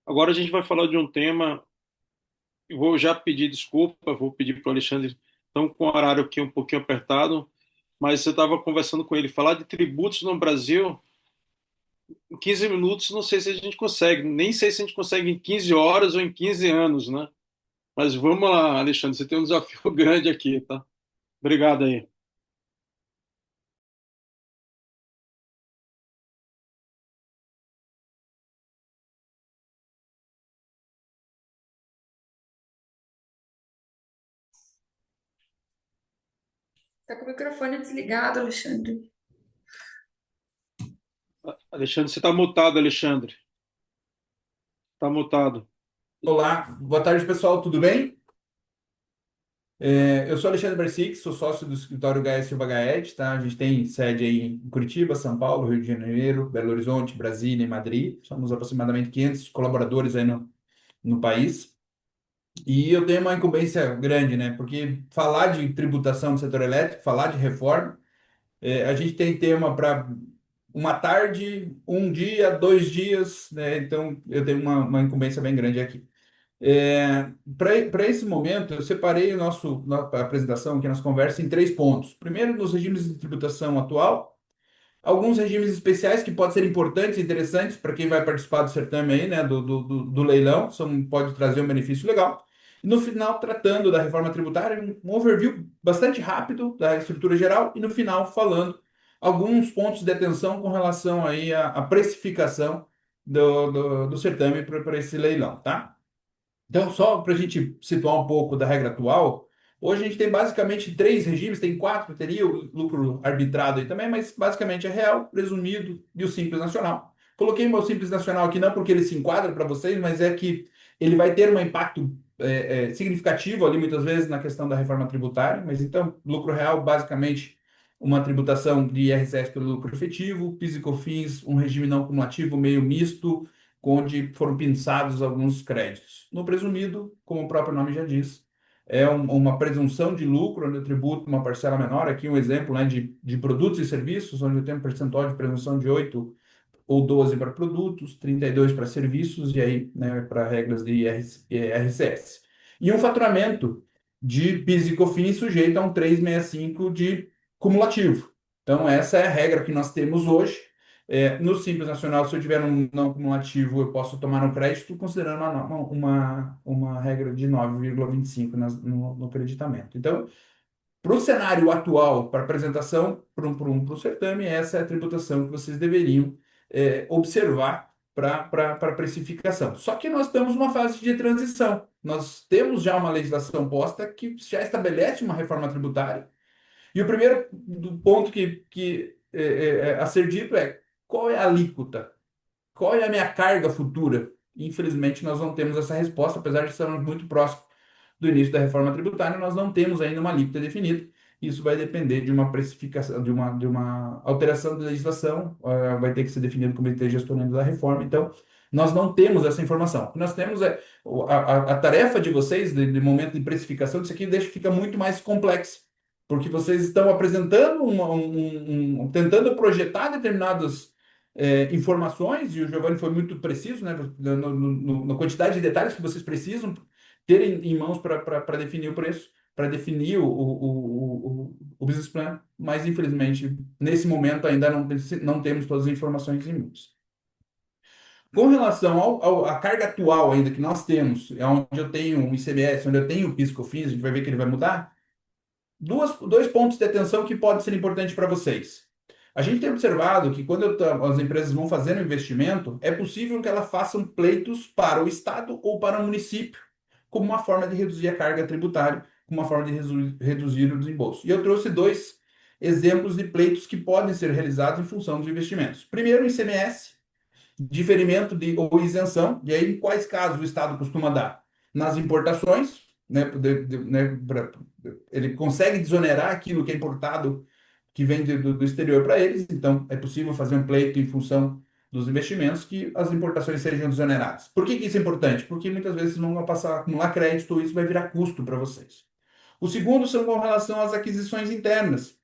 Agora a gente vai falar de um tema, eu vou já pedir desculpa, vou pedir para o Alexandre, estamos com o horário aqui um pouquinho apertado, mas eu estava conversando com ele, falar de tributos no Brasil, em 15 minutos, não sei se a gente consegue, nem sei se a gente consegue em 15 horas ou em 15 anos, né? Mas vamos lá, Alexandre, você tem um desafio grande aqui, tá? Obrigado aí. Tá com o microfone desligado, Alexandre. Alexandre, você está mutado, Alexandre. Está mutado. Olá, boa tarde pessoal, tudo bem? Eu sou Alexandre Bersic, sou sócio do escritório HS Silva Gaet, tá? A gente tem sede aí em Curitiba, São Paulo, Rio de Janeiro, Belo Horizonte, Brasília e Madrid. Somos aproximadamente 500 colaboradores aí no país. E eu tenho uma incumbência grande, né? Porque falar de tributação do setor elétrico, falar de reforma, a gente tem tema para uma tarde, um dia, 2 dias, né? Então eu tenho uma incumbência bem grande aqui. Para esse momento, eu separei a apresentação aqui, nossa conversa, em 3 pontos. Primeiro, nos regimes de tributação atual, alguns regimes especiais que podem ser importantes e interessantes para quem vai participar do certame aí, né, do leilão, pode trazer um benefício legal. E no final, tratando da reforma tributária, um overview bastante rápido da estrutura geral e no final falando alguns pontos de atenção com relação aí à precificação do certame para esse leilão, tá? Então, só para a gente situar um pouco da regra atual, hoje a gente tem basicamente 3 regimes, tem 4, teria o lucro arbitrado aí também, mas basicamente é real, presumido e o Simples Nacional. Coloquei o meu Simples Nacional aqui não porque ele se enquadra para vocês, mas é que ele vai ter um impacto significativo ali muitas vezes na questão da reforma tributária, mas então, lucro real, basicamente, uma tributação de IRCS pelo lucro efetivo, PIS e COFINS, um regime não cumulativo meio misto, onde foram pinçados alguns créditos. No presumido, como o próprio nome já diz, é uma presunção de lucro, onde eu tributo uma parcela menor. Aqui um exemplo, né, de produtos e serviços, onde eu tenho um percentual de presunção de 8 ou 12 para produtos, 32 para serviços e aí, né, para regras de IRCS. E um faturamento de PIS e COFINS sujeito a um 365 de cumulativo. Então, essa é a regra que nós temos hoje. No Simples Nacional, se eu tiver um não cumulativo, eu posso tomar um crédito, considerando uma regra de 9,25 no creditamento. Então, para o cenário atual, para apresentação para um certame, essa é a tributação que vocês deveriam observar para a precificação. Só que nós estamos numa fase de transição. Nós temos já uma legislação posta que já estabelece uma reforma tributária. E o primeiro ponto que a ser dito é qual é a alíquota? Qual é a minha carga futura? Infelizmente, nós não temos essa resposta, apesar de estarmos muito próximos do início da reforma tributária, nós não temos ainda uma alíquota definida. Isso vai depender de uma precificação, de uma alteração da legislação, vai ter que ser definido o comitê gestorando da reforma. Então, nós não temos essa informação. O que nós temos a tarefa de vocês, de momento de precificação disso aqui, fica muito mais complexa, porque vocês estão apresentando, tentando projetar determinadas informações, e o Giovanni foi muito preciso, né, na quantidade de detalhes que vocês precisam ter em mãos para definir o preço, para definir o business plan, mas infelizmente nesse momento ainda não temos todas as informações em mãos. Com relação à carga atual ainda que nós temos, onde eu tenho um ICMS, onde eu tenho o PIS/COFINS, a gente vai ver que ele vai mudar. Dois pontos de atenção que podem ser importantes para vocês. A gente tem observado que quando as empresas vão fazer um investimento, é possível que elas façam pleitos para o Estado ou para o município, como uma forma de reduzir a carga tributária, como uma forma de reduzir o desembolso. E eu trouxe 2 exemplos de pleitos que podem ser realizados em função dos investimentos. Primeiro, o ICMS, diferimento ou isenção, e aí em quais casos o Estado costuma dar? Nas importações, né, ele consegue desonerar aquilo que é importado, que vem do exterior para eles, então é possível fazer um pleito em função dos investimentos que as importações sejam desoneradas. Por que isso é importante? Porque muitas vezes vão passar a acumular crédito e isso vai virar custo para vocês. O segundo são com relação às aquisições internas.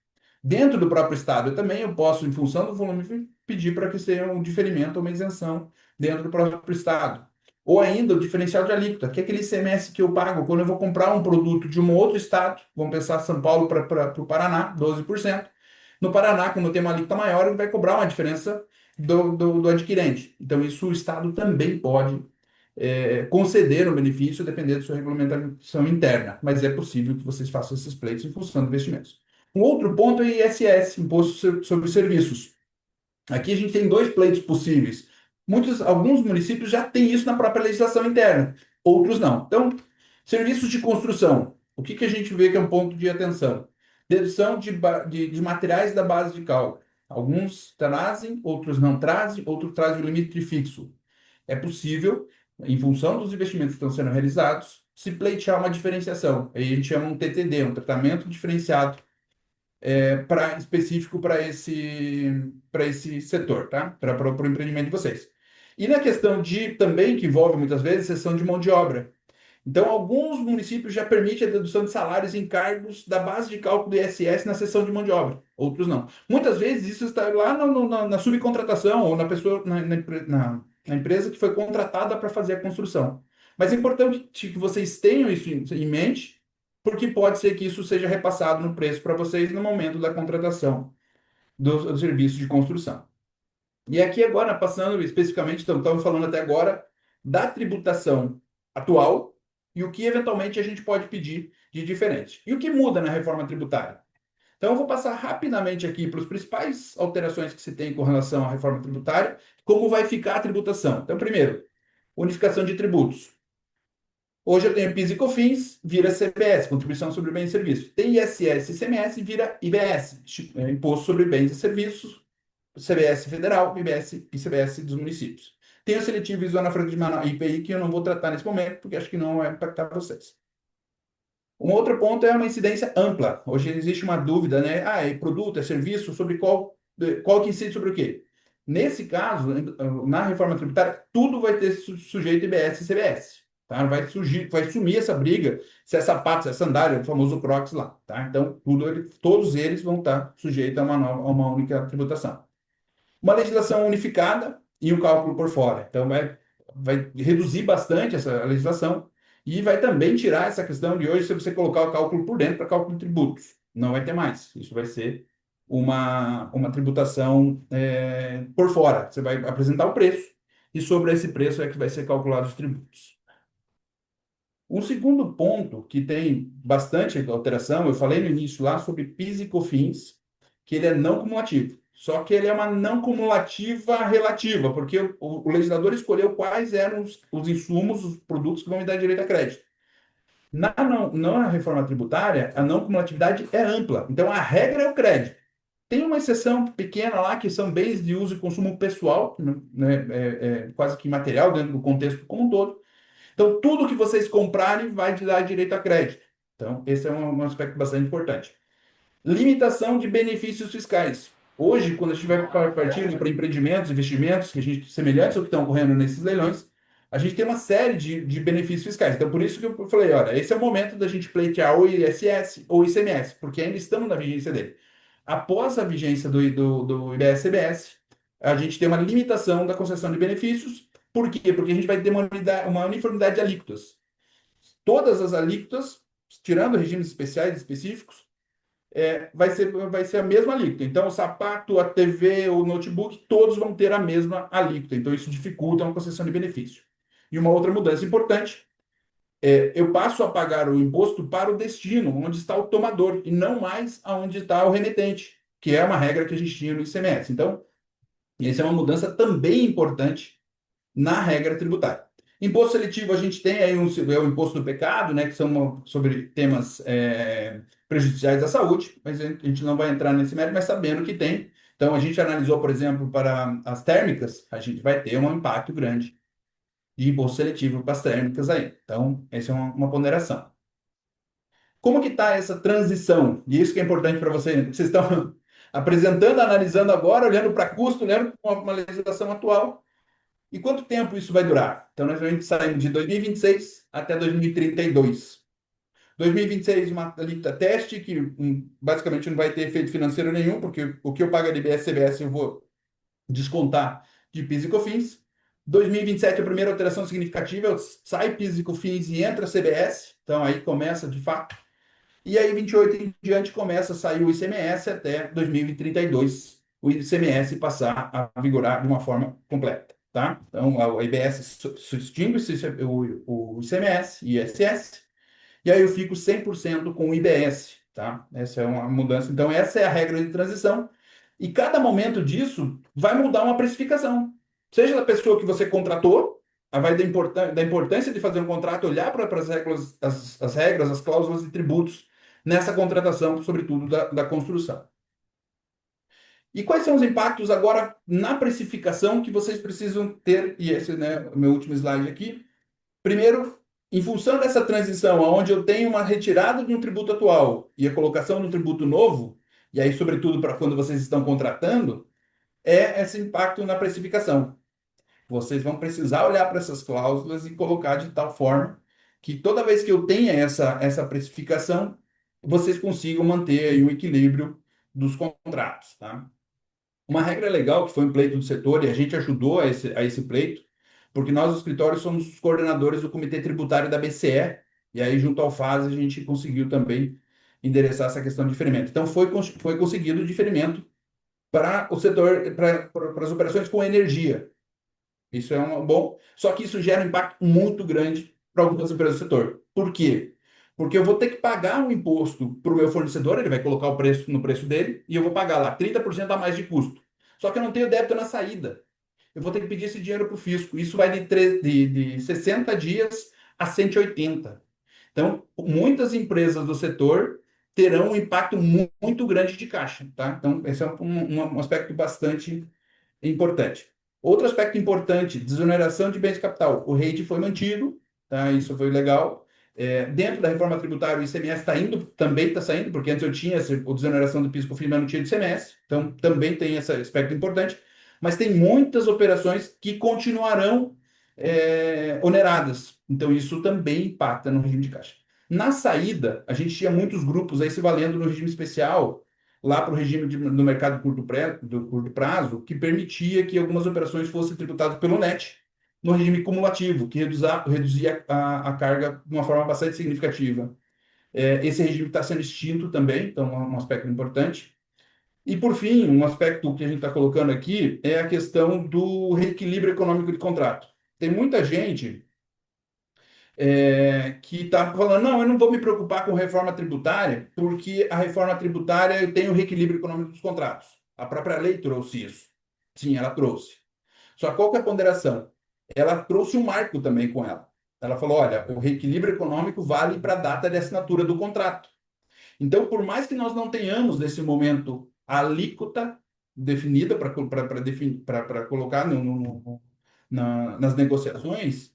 Dentro do próprio Estado, eu posso, em função do volume, pedir para que seja um diferimento ou uma isenção dentro do próprio Estado. Ou ainda o diferencial de alíquota, que é aquele ICMS que eu pago quando eu vou comprar um produto de um outro estado, vamos pensar São Paulo para o Paraná, 12%. No Paraná, como tem uma alíquota maior, ele vai cobrar uma diferença do adquirente. Então, isso o Estado também pode conceder um benefício, dependendo da sua regulamentação interna. Mas é possível que vocês façam esses pleitos em função de investimentos. Um outro ponto é o ISS, Imposto sobre Serviços. Aqui a gente tem 2 pleitos possíveis. Alguns municípios já têm isso na própria legislação interna, outros não. Então, serviços de construção. O que a gente vê que é um ponto de atenção? Dedução de materiais da base de cálculo. Alguns trazem, outros não trazem, outros trazem o limite fixo. É possível, em função dos investimentos que estão sendo realizados, se pleitear uma diferenciação. Aí a gente chama um TTD, um tratamento diferenciado específico para esse setor, tá? Para o empreendimento de vocês. E na questão de também, que envolve muitas vezes, sessão de mão de obra. Então, alguns municípios já permitem a dedução de salários em cargos da base de cálculo do ISS na seção de mão de obra, outros não. Muitas vezes isso está lá na subcontratação ou na pessoa, na empresa que foi contratada para fazer a construção. Mas é importante que vocês tenham isso em mente, porque pode ser que isso seja repassado no preço para vocês no momento da contratação do serviço de construção. E aqui agora, passando especificamente, então, estamos falando até agora da tributação atual e o que eventualmente a gente pode pedir de diferente. E o que muda na reforma tributária? Então, eu vou passar rapidamente aqui para as principais alterações que se tem com relação à reforma tributária, como vai ficar a tributação. Então, primeiro, unificação de tributos. Hoje eu tenho PIS e COFINS, vira CBS, Contribuição sobre Bens e Serviços. Tem ISS e ICMS, vira IBS, Imposto sobre Bens e Serviços, CBS federal, IBS e CBS dos municípios. Tem o seletivo e Zona Franca de Manaus, IPI, que eu não vou tratar nesse momento, porque acho que não vai impactar vocês. Um outro ponto é uma incidência ampla. Hoje existe uma dúvida, né? É produto, é serviço, sobre qual que incide sobre o quê? Nesse caso, na reforma tributária, tudo vai ter sujeito IBS e CBS. Tá? Vai sumir essa briga se é sapato, se é sandália, o famoso Crocs lá. Tá? Então, todos eles vão estar sujeitos a uma única tributação. Uma legislação unificada e um cálculo por fora. Então, vai reduzir bastante essa legislação e vai também tirar essa questão de hoje, se você colocar o cálculo por dentro para cálculo de tributos. Não vai ter mais. Isso vai ser uma tributação por fora. Você vai apresentar o preço e sobre esse preço é que vai ser calculado os tributos. Um segundo ponto que tem bastante alteração, eu falei no início lá sobre PIS e COFINS, que ele é não cumulativo. Só que ele é uma não cumulativa relativa, porque o legislador escolheu quais eram os insumos, os produtos que vão me dar direito a crédito. Na reforma tributária, a não cumulatividade é ampla. Então, a regra é o crédito. Tem uma exceção pequena lá, que são bens de uso e consumo pessoal, né, quase que material, dentro do contexto como um todo. Então, tudo que vocês comprarem vai te dar direito a crédito. Então, esse é um aspecto bastante importante. Limitação de benefícios fiscais. Hoje, quando a gente vai partindo para empreendimentos, investimentos, semelhantes ao que estão ocorrendo nesses leilões, a gente tem uma série de benefícios fiscais. Então, por isso que eu falei, olha, esse é o momento da gente pleitear o ISS ou o ICMS, porque ainda estamos na vigência dele. Após a vigência do IBS-CBS, a gente tem uma limitação da concessão de benefícios. Por quê? Porque a gente vai ter uma uniformidade de alíquotas. Todas as alíquotas, tirando regimes especiais específicos, vai ser a mesma alíquota. Então, o sapato, a TV, o notebook, todos vão ter a mesma alíquota. Então, isso dificulta uma concessão de benefício. E uma outra mudança importante eu passo a pagar o imposto para o destino, onde está o tomador, e não mais aonde está o remetente, que é uma regra que a gente tinha no ICMS. Então, essa é uma mudança também importante na regra tributária. Imposto seletivo, a gente tem aí o imposto do pecado, né, que são sobre temas prejudiciais à saúde, mas a gente não vai entrar nesse mérito, mas sabendo que tem. Então, a gente analisou, por exemplo, para as térmicas, a gente vai ter um impacto grande de imposto seletivo para as térmicas aí. Então, essa é uma ponderação. Como que está essa transição? E isso que é importante para vocês. Vocês estão apresentando, analisando agora, olhando para custo, olhando para uma legislação atual. E quanto tempo isso vai durar? Então, nós vamos sair de 2026 até 2032. 2026, uma alíquota teste, que basicamente não vai ter efeito financeiro nenhum, porque o que eu pago de IBS, CBS, eu vou descontar de PIS e COFINS. 2027, a primeira alteração significativa, sai PIS e COFINS e entra CBS, então aí começa de fato. E aí, 28 em diante, começa a sair o ICMS até 2032, o ICMS passar a vigorar de uma forma completa. Tá? Então, a IBS extingue o ICMS e ISS, e aí eu fico 100% com o IBS. Tá? Essa é uma mudança. Então, essa é a regra de transição, e cada momento disso vai mudar uma precificação. Seja da pessoa que você contratou, vai da importância de fazer um contrato, olhar para as regras, as cláusulas e tributos nessa contratação, sobretudo da construção. E quais são os impactos agora na precificação que vocês precisam ter? E esse, né, o meu último slide aqui. Primeiro, em função dessa transição, onde eu tenho uma retirada de um tributo atual e a colocação de um tributo novo, e aí, sobretudo, para quando vocês estão contratando, é esse impacto na precificação. Vocês vão precisar olhar para essas cláusulas e colocar de tal forma que toda vez que eu tenha essa precificação, vocês consigam manter aí o equilíbrio dos contratos, tá? Uma regra legal que foi um pleito do setor e a gente ajudou a esse pleito, porque nós, os escritórios, somos os coordenadores do Comitê Tributário da BCE, e aí, junto ao FAS, a gente conseguiu também endereçar essa questão de diferimento. Então, foi conseguido o diferimento para o setor, para as operações com energia. Isso é bom, só que isso gera um impacto muito grande para algumas empresas do setor. Por quê? Porque eu vou ter que pagar um imposto para o meu fornecedor, ele vai colocar o preço no preço dele, e eu vou pagar lá 30% a mais de custo. Só que eu não tenho débito na saída. Eu vou ter que pedir esse dinheiro para o fisco. Isso vai de 60 dias a 180. Então, muitas empresas do setor terão um impacto muito grande de caixa, tá? Então, esse é um aspecto bastante importante. Outro aspecto importante, desoneração de bens de capital. O rate foi mantido, tá? Isso foi legal. Dentro da reforma tributária, o ICMS está indo, também está saindo, porque antes eu tinha essa desoneração do PIS/COFINS, mas não tinha de ICMS, então também tem esse aspecto importante. Mas tem muitas operações que continuarão oneradas, então isso também impacta no regime de caixa. Na saída, a gente tinha muitos grupos aí se valendo no regime especial, lá para o regime do mercado do curto prazo, que permitia que algumas operações fossem tributadas pelo NET, no regime cumulativo, que reduzia a carga de uma forma bastante significativa. Esse regime está sendo extinto também, então é um aspecto importante. E, por fim, um aspecto que a gente está colocando aqui é a questão do reequilíbrio econômico de contrato. Tem muita gente que está falando, não, eu não vou me preocupar com reforma tributária, porque a reforma tributária tem o reequilíbrio econômico dos contratos. A própria lei trouxe isso. Sim, ela trouxe. Só qual que é a ponderação? Ela trouxe um marco também com ela. Ela falou, olha, o reequilíbrio econômico vale para a data de assinatura do contrato. Então, por mais que nós não tenhamos, nesse momento, a alíquota definida para colocar nas negociações,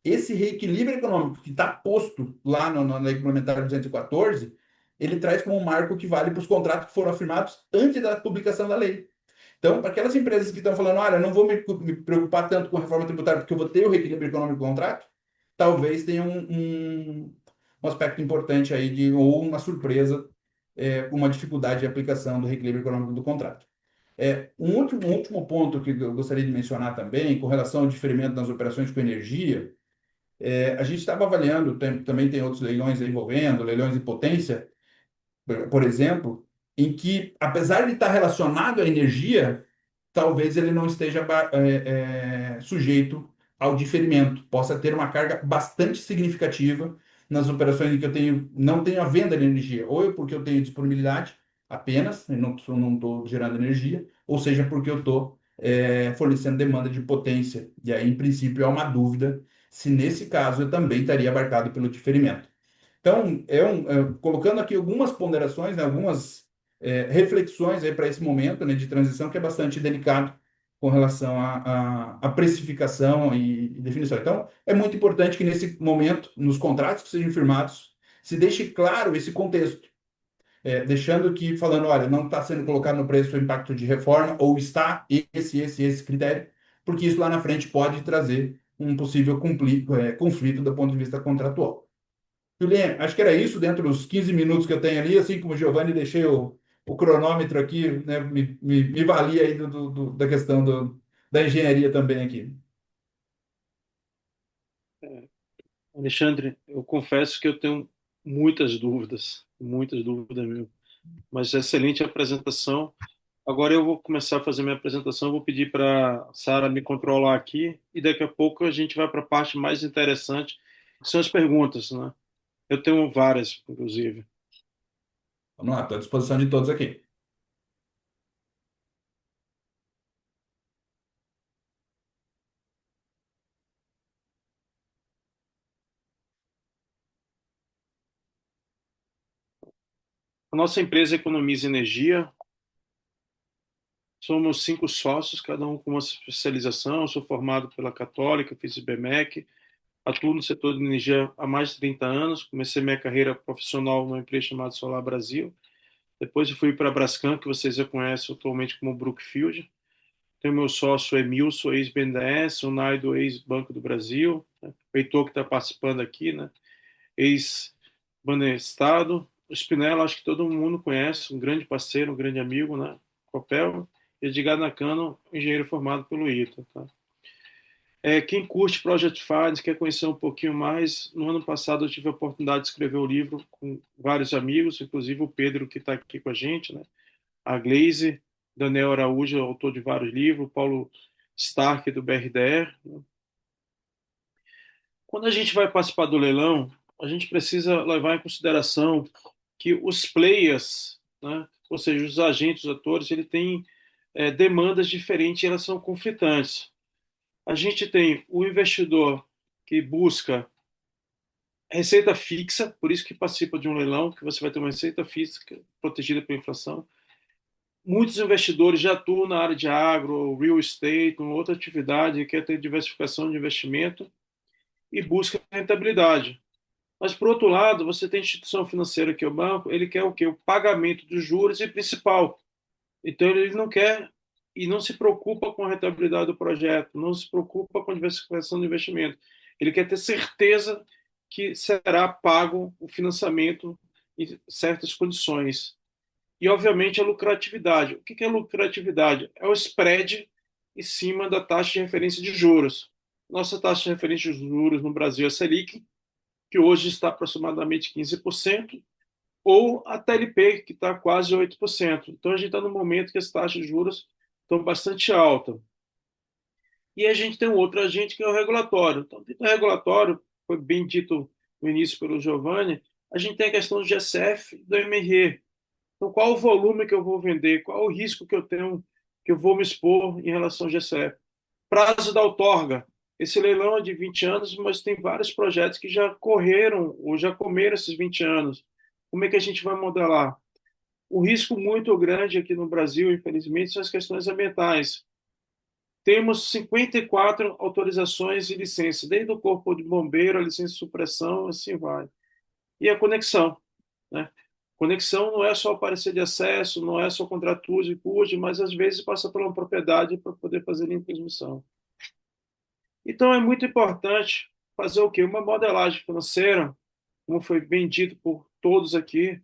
esse reequilíbrio econômico que está posto lá na Lei Complementar 214, ele traz como um marco que vale para os contratos que foram afirmados antes da publicação da lei. Então, para aquelas empresas que estão falando, olha, não vou me preocupar tanto com a reforma tributária porque eu vou ter o reequilíbrio econômico do contrato, talvez tenha um aspecto importante aí ou uma surpresa, uma dificuldade de aplicação do reequilíbrio econômico do contrato. Um último ponto que eu gostaria de mencionar também, com relação ao diferimento nas operações com energia, a gente estava avaliando, também tem outros leilões envolvendo, leilões de potência, por exemplo, em que, apesar de estar relacionado à energia, talvez ele não esteja sujeito ao diferimento, possa ter uma carga bastante significativa nas operações em que não tenho a venda de energia, ou porque eu tenho disponibilidade apenas, e não estou gerando energia, ou seja, porque eu estou fornecendo demanda de potência. E aí, em princípio, é uma dúvida se nesse caso eu também estaria abarcado pelo diferimento. Então, colocando aqui algumas ponderações, né, algumas reflexões aí para esse momento, né, de transição que é bastante delicado com relação à precificação e definição. Então, é muito importante que nesse momento, nos contratos que sejam firmados, se deixe claro esse contexto, deixando que, falando, olha, não está sendo colocado no preço o impacto de reforma, ou está esse critério, porque isso lá na frente pode trazer um possível conflito do ponto de vista contratual. Juliane, acho que era isso dentro dos 15 minutos que eu tenho ali, assim como o Giovanni, deixei o cronômetro aqui, né, me valia aí da questão da engenharia também aqui. Alexandre, eu confesso que eu tenho muitas dúvidas mesmo. Mas excelente apresentação. Agora eu vou começar a fazer minha apresentação. Vou pedir para a Sara me controlar aqui e daqui a pouco a gente vai para a parte mais interessante, que são as perguntas, né? Eu tenho várias, inclusive. Vamos lá, estou à disposição de todos aqui. A nossa empresa economiza energia. Somos 5 sócios, cada um com uma especialização. Eu sou formado pela Católica, fiz IBMEC, atuo no setor de energia há mais de 30 anos. Comecei minha carreira profissional numa empresa chamada Solar Brasil. Depois eu fui para a Braskem, que vocês já conhecem atualmente como Brookfield. Tem o meu sócio Emilson, ex-BNDES, o Naido, ex-Banco do Brasil, né? O Heitor, que está participando aqui, né? Ex-Banestado. O Spinello, acho que todo mundo conhece, um grande parceiro, um grande amigo, né? Copel. E Edgar Nakano, engenheiro formado pelo ITA. Tá? Quem curte Project Finance, quer conhecer um pouquinho mais, no ano passado eu tive a oportunidade de escrever o livro com vários amigos, inclusive o Pedro, que está aqui com a gente, né? A Glaze, Daniel Araújo, autor de vários livros, Paulo Stark, do BRDR. Quando a gente vai participar do leilão, a gente precisa levar em consideração que os players, né, ou seja, os agentes, os atores, ele tem demandas diferentes e elas são conflitantes. A gente tem o investidor que busca receita fixa, por isso que participa de um leilão, que você vai ter uma receita fixa protegida pela inflação. Muitos investidores já atuam na área de agro, real estate, uma outra atividade, quer ter diversificação de investimento e busca rentabilidade. Mas, por outro lado, você tem a instituição financeira, que é o banco, ele quer o quê? O pagamento dos juros e principal. Então, ele não quer e não se preocupa com a rentabilidade do projeto, não se preocupa com a diversificação do investimento. Ele quer ter certeza que será pago o financiamento em certas condições. E, obviamente, a lucratividade. O que é lucratividade? É o spread em cima da taxa de referência de juros. Nossa taxa de referência de juros no Brasil é a Selic, que hoje está aproximadamente 15%, ou a TLP, que está quase 8%. Então, a gente está no momento que as taxas de juros estão bastante altas. E a gente tem um outro agente, que é o regulatório. Então, dentro do regulatório, foi bem dito no início pelo Giovanni, a gente tem a questão do GSF e do MRE. Então, qual o volume que eu vou vender? Qual o risco que eu tenho, que eu vou me expor em relação ao GSF? Prazo da outorga. Esse leilão é de 20 anos, mas tem vários projetos que já correram ou já comeram esses 20 anos. Como é que a gente vai modelar? O risco muito grande aqui no Brasil, infelizmente, são as questões ambientais. Temos 54 autorizações e licenças, desde o corpo de bombeiro, a licença de supressão, assim vai. E a conexão, né? Conexão não é só aparecer de acesso, não é só contratude e CUD, mas às vezes passa por uma propriedade para poder fazer limpa transmissão. Então é muito importante fazer o quê? Uma modelagem financeira, como foi bem dito por todos aqui,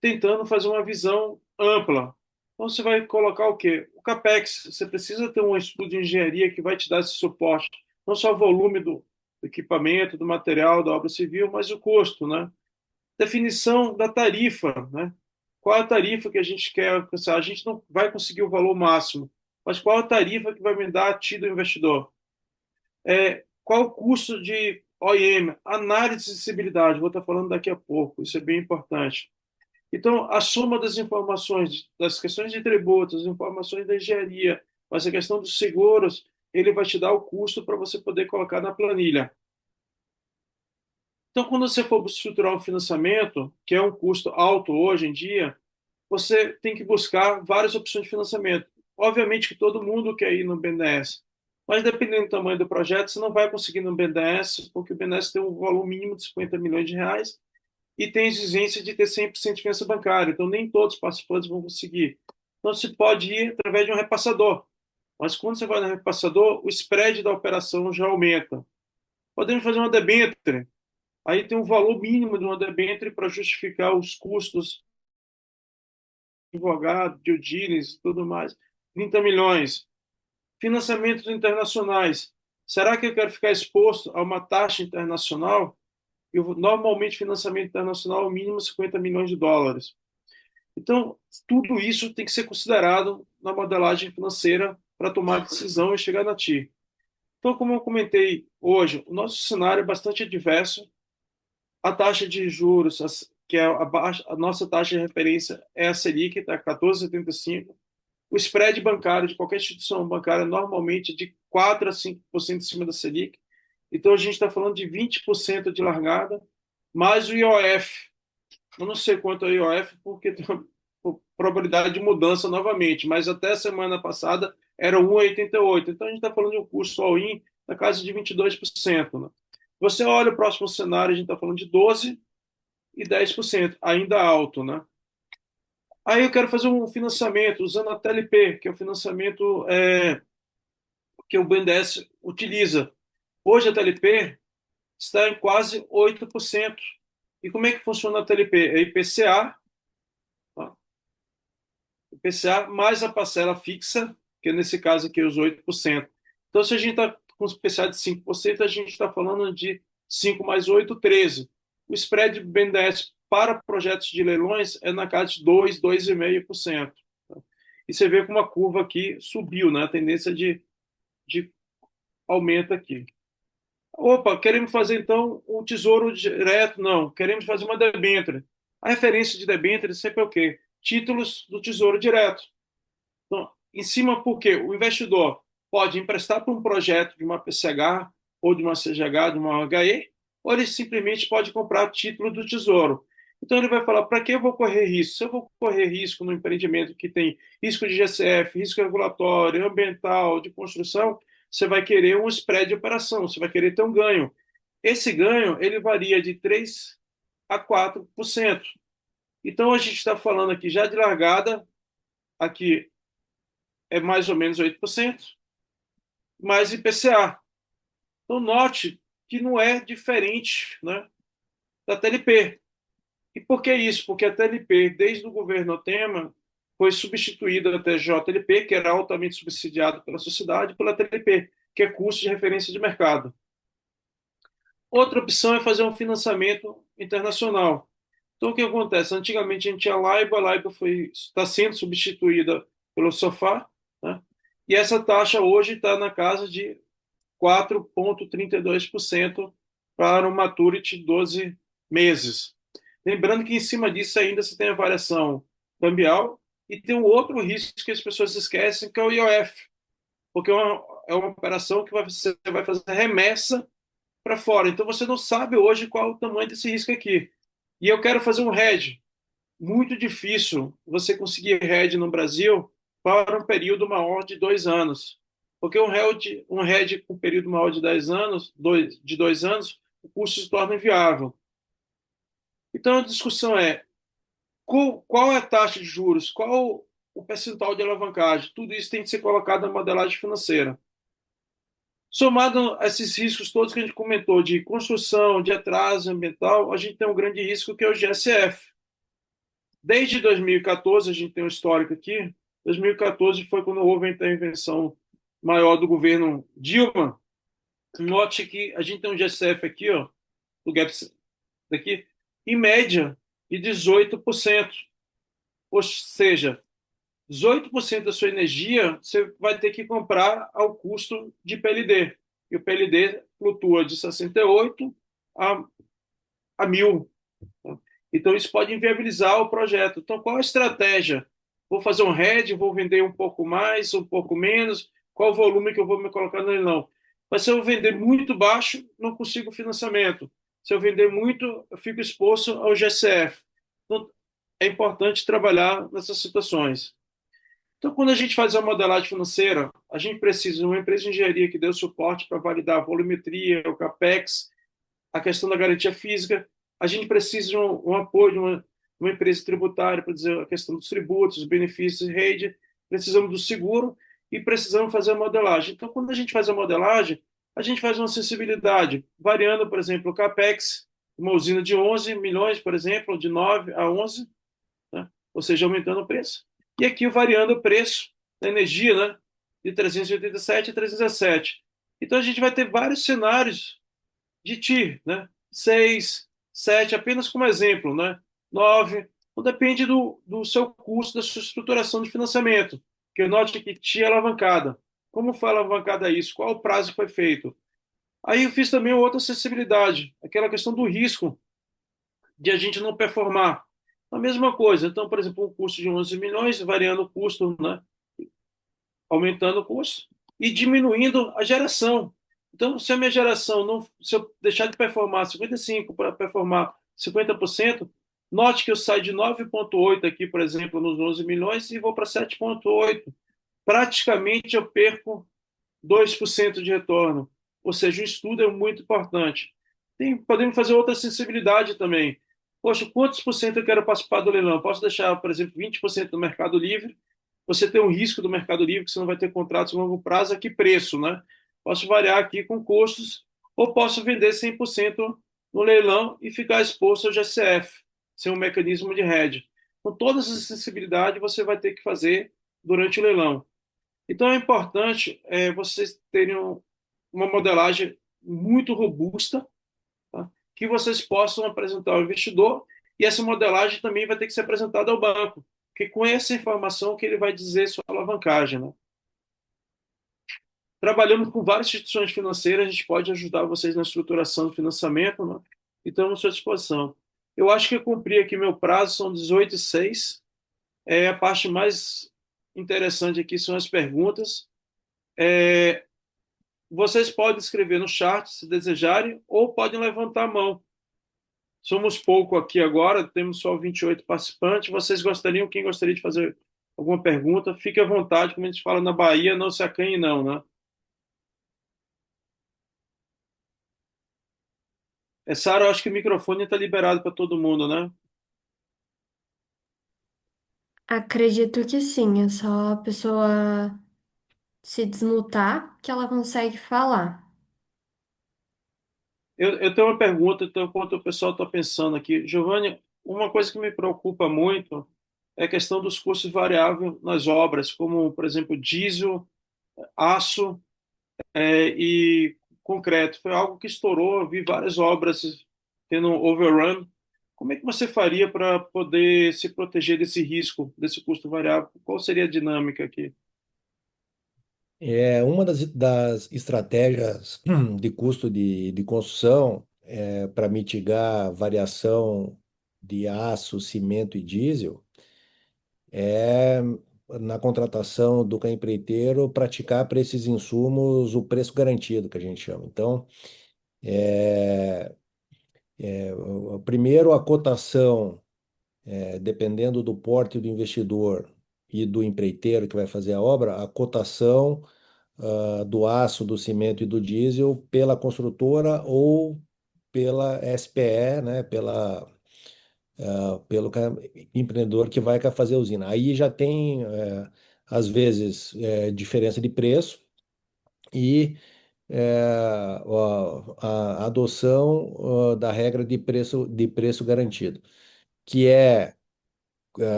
tentando fazer uma visão ampla. Então você vai colocar o quê? O CAPEX, você precisa ter um estudo de engenharia que vai te dar esse suporte, não só o volume do equipamento, do material, da obra civil, mas o custo, né? Definição da tarifa, né? Qual é a tarifa que a gente quer alcançar? A gente não vai conseguir o valor máximo, mas qual a tarifa que vai me dar a ti do investidor? Qual o custo de OIM? Análise de acessibilidade, vou estar falando daqui a pouco, isso é bem importante. Então, a soma das informações, das questões de tributos, das informações da engenharia, mas a questão dos seguros, ele vai te dar o custo para você poder colocar na planilha. Então, quando você for estruturar um financiamento, que é um custo alto hoje em dia, você tem que buscar várias opções de financiamento. Obviamente que todo mundo quer ir no BNDES, mas dependendo do tamanho do projeto, você não vai conseguir no BNDES, porque o BNDES tem um valor mínimo de 50 milhões de reais e tem exigência de ter 100% de finança bancária. Então, nem todos os participantes vão conseguir. Então, você pode ir através de um repassador. Mas quando você vai no repassador, o spread da operação já aumenta. Podemos fazer uma debênture. Aí tem um valor mínimo de uma debênture para justificar os custos, advogado, due diligence e tudo mais. 30 milhões. Financiamentos internacionais. Será que eu quero ficar exposto a uma taxa internacional? Normalmente, financiamento internacional é o mínimo 50 milhões de dólares. Então, tudo isso tem que ser considerado na modelagem financeira para tomar decisão e chegar na TI. Então, como eu comentei hoje, o nosso cenário é bastante adverso. A taxa de juros, que é a nossa taxa de referência, é a Selic, está 14,75. O spread bancário de qualquer instituição bancária normalmente é de 4 a 5% em cima da Selic. Então, a gente está falando de 20% de largada, mais o IOF. eu não sei quanto é o IOF, porque tem uma probabilidade de mudança novamente, mas até a semana passada era 1,88. Então a gente está falando de um custo all-in na casa de 22%. Né? Você olha o próximo cenário, a gente está falando de 12% e 10%, ainda alto. Né? Aí eu quero fazer um financiamento usando a TLP, que é o financiamento que o BNDES utiliza. Hoje a TLP está em quase 8%. E como é que funciona a TLP? É IPCA, tá? IPCA mais a parcela fixa, que nesse caso aqui é os 8%. Então, se a gente está com IPCA de 5%, a gente está falando de 5 mais 8, 13. O spread do BNDES para projetos de leilões é na casa de 2, 2,5%. E você vê como a curva aqui subiu, né? A tendência de aumento aqui. Opa, queremos fazer então um tesouro direto? Não, queremos fazer uma debênture. A referência de debênture sempre é o quê? Títulos do tesouro direto. Então, em cima, por quê? O investidor pode emprestar para um projeto de uma PCH, ou de uma CGH, de uma HE, ou ele simplesmente pode comprar título do tesouro. Então ele vai falar, para que eu vou correr risco? Se eu vou correr risco no empreendimento que tem risco de GCF, risco regulatório, ambiental, de construção, você vai querer um spread de operação, você vai querer ter um ganho. Esse ganho, ele varia de 3 a 4%. Então a gente está falando aqui já de largada, aqui é mais ou menos 8%, mais IPCA. Então, note que não é diferente, né, da TLP. E por que isso? Porque a TLP, desde o governo Temer, foi substituída até JLP, que era altamente subsidiado pela sociedade, pela TLP, que é custo de referência de mercado. Outra opção é fazer um financiamento internacional. Então, o que acontece? Antigamente a gente tinha a LIBOR está sendo substituída pelo SOFR, né? E essa taxa hoje está na casa de 4,32% para um maturity de 12 meses. Lembrando que em cima disso ainda você tem a variação cambial e tem um outro risco que as pessoas esquecem, que é o IOF, porque é uma operação que você vai fazer remessa para fora. Então você não sabe hoje qual é o tamanho desse risco aqui. E eu quero fazer um hedge. Muito difícil você conseguir hedge no Brasil para um período maior de 2 anos. Porque um hedge com um período maior de 10 anos, de 2 anos, o custo se torna inviável. Então a discussão é qual é a taxa de juros, qual o percentual de alavancagem. Tudo isso tem que ser colocado na modelagem financeira. Somado a esses riscos todos que a gente comentou, de construção, de atraso ambiental, a gente tem um grande risco que é o GSF. Desde 2014, a gente tem um histórico aqui. 2014 foi quando houve a intervenção maior do governo Dilma. Note que a gente tem um GSF aqui, ó, do GAPS daqui, em média de 18%. Ou seja, 18% da sua energia você vai ter que comprar ao custo de PLD. E o PLD flutua de 68 a 1.000. Então, isso pode inviabilizar o projeto. Então, qual a estratégia? Vou fazer um hedge, vou vender um pouco mais, um pouco menos? Qual o volume que eu vou me colocar no leilão? Mas se eu vender muito baixo, não consigo financiamento. Se eu vender muito, eu fico exposto ao GCF. Então, é importante trabalhar nessas situações. Então, quando a gente faz a modelagem financeira, a gente precisa de uma empresa de engenharia que dê o suporte para validar a volumetria, o CAPEX, a questão da garantia física. A gente precisa de um apoio de uma empresa tributária para dizer a questão dos tributos, os benefícios de rede. Precisamos do seguro e precisamos fazer a modelagem. Então, quando a gente faz a modelagem, a gente faz uma sensibilidade, variando, por exemplo, o CAPEX, uma usina de 11 milhões, por exemplo, de 9 a 11, né? Ou seja, aumentando o preço. E aqui variando o preço da energia, né? De 387 a 317. Então, a gente vai ter vários cenários de TI, né? 6, 7, apenas como exemplo, né? 9, então depende do seu custo, da sua estruturação de financiamento. Que note que TI é alavancada. Como foi alavancada isso? Qual o prazo que foi feito? Aí eu fiz também outra acessibilidade, aquela questão do risco de a gente não performar. A mesma coisa. Então, por exemplo, um custo de 11 milhões, variando o custo, né? Aumentando o custo e diminuindo a geração. Então, se a minha geração não, se eu deixar de performar 55% para performar 50%, Note que eu saio de 9,8 aqui, por exemplo, nos 11 milhões e vou para 7,8. Praticamente eu perco 2% de retorno. Ou seja, o estudo é muito importante. Podemos fazer outra sensibilidade também. Poxa, quantos por cento eu quero participar do leilão? Posso deixar, por exemplo, 20% no Mercado Livre. Você tem um risco do Mercado Livre, que você não vai ter contratos a longo prazo. A que preço, né? Posso variar aqui com custos, ou posso vender 100% no leilão e ficar exposto ao GCF, ser um mecanismo de hedge. Com todas as sensibilidades, você vai ter que fazer durante o leilão. Então é importante vocês terem uma modelagem muito robusta, tá? Que vocês possam apresentar ao investidor, e essa modelagem também vai ter que ser apresentada ao banco, porque com essa informação que ele vai dizer sua alavancagem, né? Trabalhando com várias instituições financeiras, a gente pode ajudar vocês na estruturação do financiamento, né? E estamos à sua disposição. Eu acho que eu cumpri aqui meu prazo, são 18h06. A parte mais interessante aqui são as perguntas. Vocês podem escrever no chat se desejarem, ou podem levantar a mão. Somos pouco aqui agora, temos só 28 participantes. Vocês gostariam, quem gostaria de fazer alguma pergunta, fique à vontade, como a gente fala na Bahia, não se acanhe não, né? Sara, eu acho que o microfone está liberado para todo mundo, né? Acredito que sim, é só a pessoa se desmutar que ela consegue falar. Eu tenho uma pergunta, então, enquanto o pessoal está pensando aqui. Giovanni, uma coisa que me preocupa muito é a questão dos custos variáveis nas obras, como, por exemplo, diesel, aço, e concreto. Foi algo que estourou, eu vi várias obras tendo um overrun. Como é que você faria para poder se proteger desse risco, desse custo variável? Qual seria a dinâmica aqui? Uma das estratégias de custo de construção para mitigar a variação de aço, cimento e diesel é, na contratação do empreiteiro, praticar para esses insumos o preço garantido, que a gente chama. Então, primeiro a cotação, dependendo do porte do investidor e do empreiteiro que vai fazer a obra, a cotação do aço, do cimento e do diesel pela construtora ou pela SPE, né, pelo empreendedor que vai fazer a usina. Aí já tem, às vezes, diferença de preço e a adoção da regra de preço garantido, que é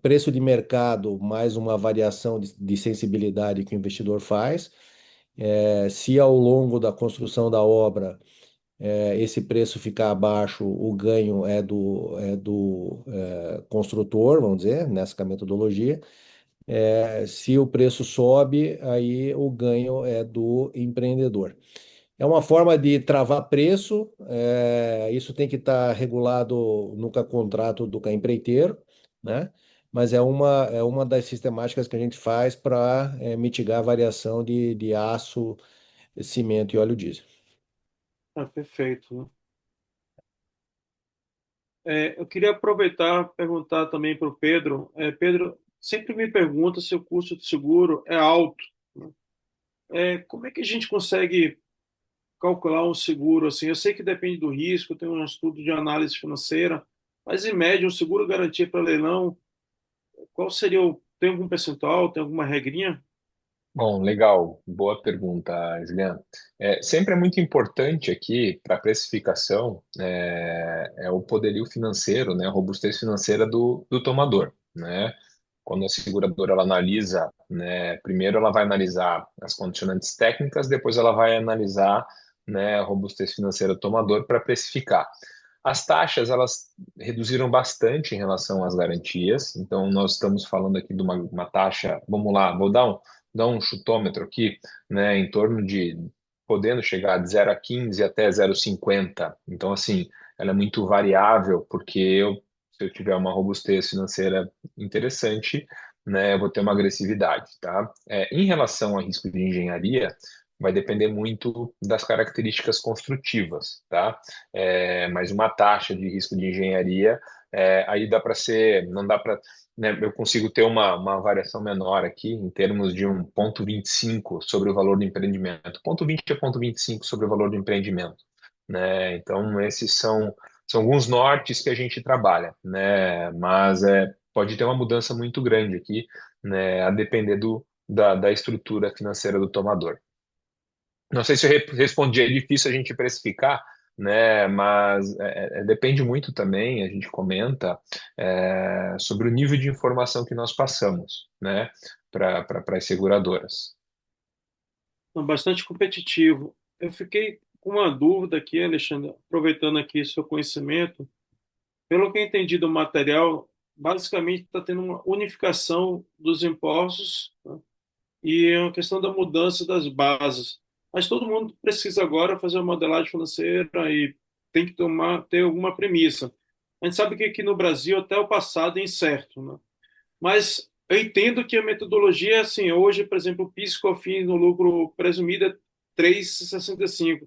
preço de mercado mais uma variação de sensibilidade que o investidor faz. Se ao longo da construção da obra esse preço ficar abaixo, o ganho é do construtor, vamos dizer, nessa metodologia. Se o preço sobe, aí o ganho é do empreendedor. É uma forma de travar preço, isso tem que estar regulado no contrato do empreiteiro, né? Mas é uma das sistemáticas que a gente faz para mitigar a variação de aço, cimento e óleo diesel. Ah, perfeito, né? Eu queria aproveitar e perguntar também para o Pedro. Pedro, sempre me pergunta se o custo de seguro é alto, né? Como é que a gente consegue calcular um seguro assim? Eu sei que depende do risco, tem um estudo de análise financeira, mas em média, um seguro garantia para leilão, qual seria tem algum percentual, tem alguma regrinha? Bom, legal, boa pergunta, Islian. Sempre é muito importante aqui para a precificação o poderio financeiro, né, a robustez financeira do tomador, né? Quando a seguradora ela analisa, né, primeiro ela vai analisar as condicionantes técnicas, depois ela vai analisar, né, a robustez financeira do tomador para precificar. As taxas elas reduziram bastante em relação às garantias, então nós estamos falando aqui de uma taxa, vamos lá, vou dar um chutômetro aqui, né, em torno de podendo chegar de 0 a 15 até 0,50. Então, assim, ela é muito variável, porque se eu tiver uma robustez financeira interessante, né, eu vou ter uma agressividade, tá? Em relação a risco de engenharia, vai depender muito das características construtivas, tá? Mas uma taxa de risco de engenharia, aí dá para ser, não dá para, né, eu consigo ter uma variação menor aqui, em termos de um 0,25 sobre o valor do empreendimento. 0,20 a 0,25 sobre o valor do empreendimento, né? Então, esses são alguns nortes que a gente trabalha, né? Mas pode ter uma mudança muito grande aqui, né? A depender da estrutura financeira do tomador. Não sei se eu respondi, é difícil a gente precificar, né? Mas depende muito também, a gente comenta sobre o nível de informação que nós passamos, né? Para as seguradoras. Então, bastante competitivo. Eu fiquei com uma dúvida aqui, Alexandre, aproveitando aqui seu conhecimento. Pelo que eu entendi do material, basicamente está tendo uma unificação dos impostos, né? E é uma questão da mudança das bases. Mas todo mundo precisa agora fazer uma modelagem financeira e tem que ter alguma premissa. A gente sabe que aqui no Brasil até o passado é incerto, né? Mas eu entendo que a metodologia é assim, hoje, por exemplo, o PIS/COFINS no lucro presumido é 3,65.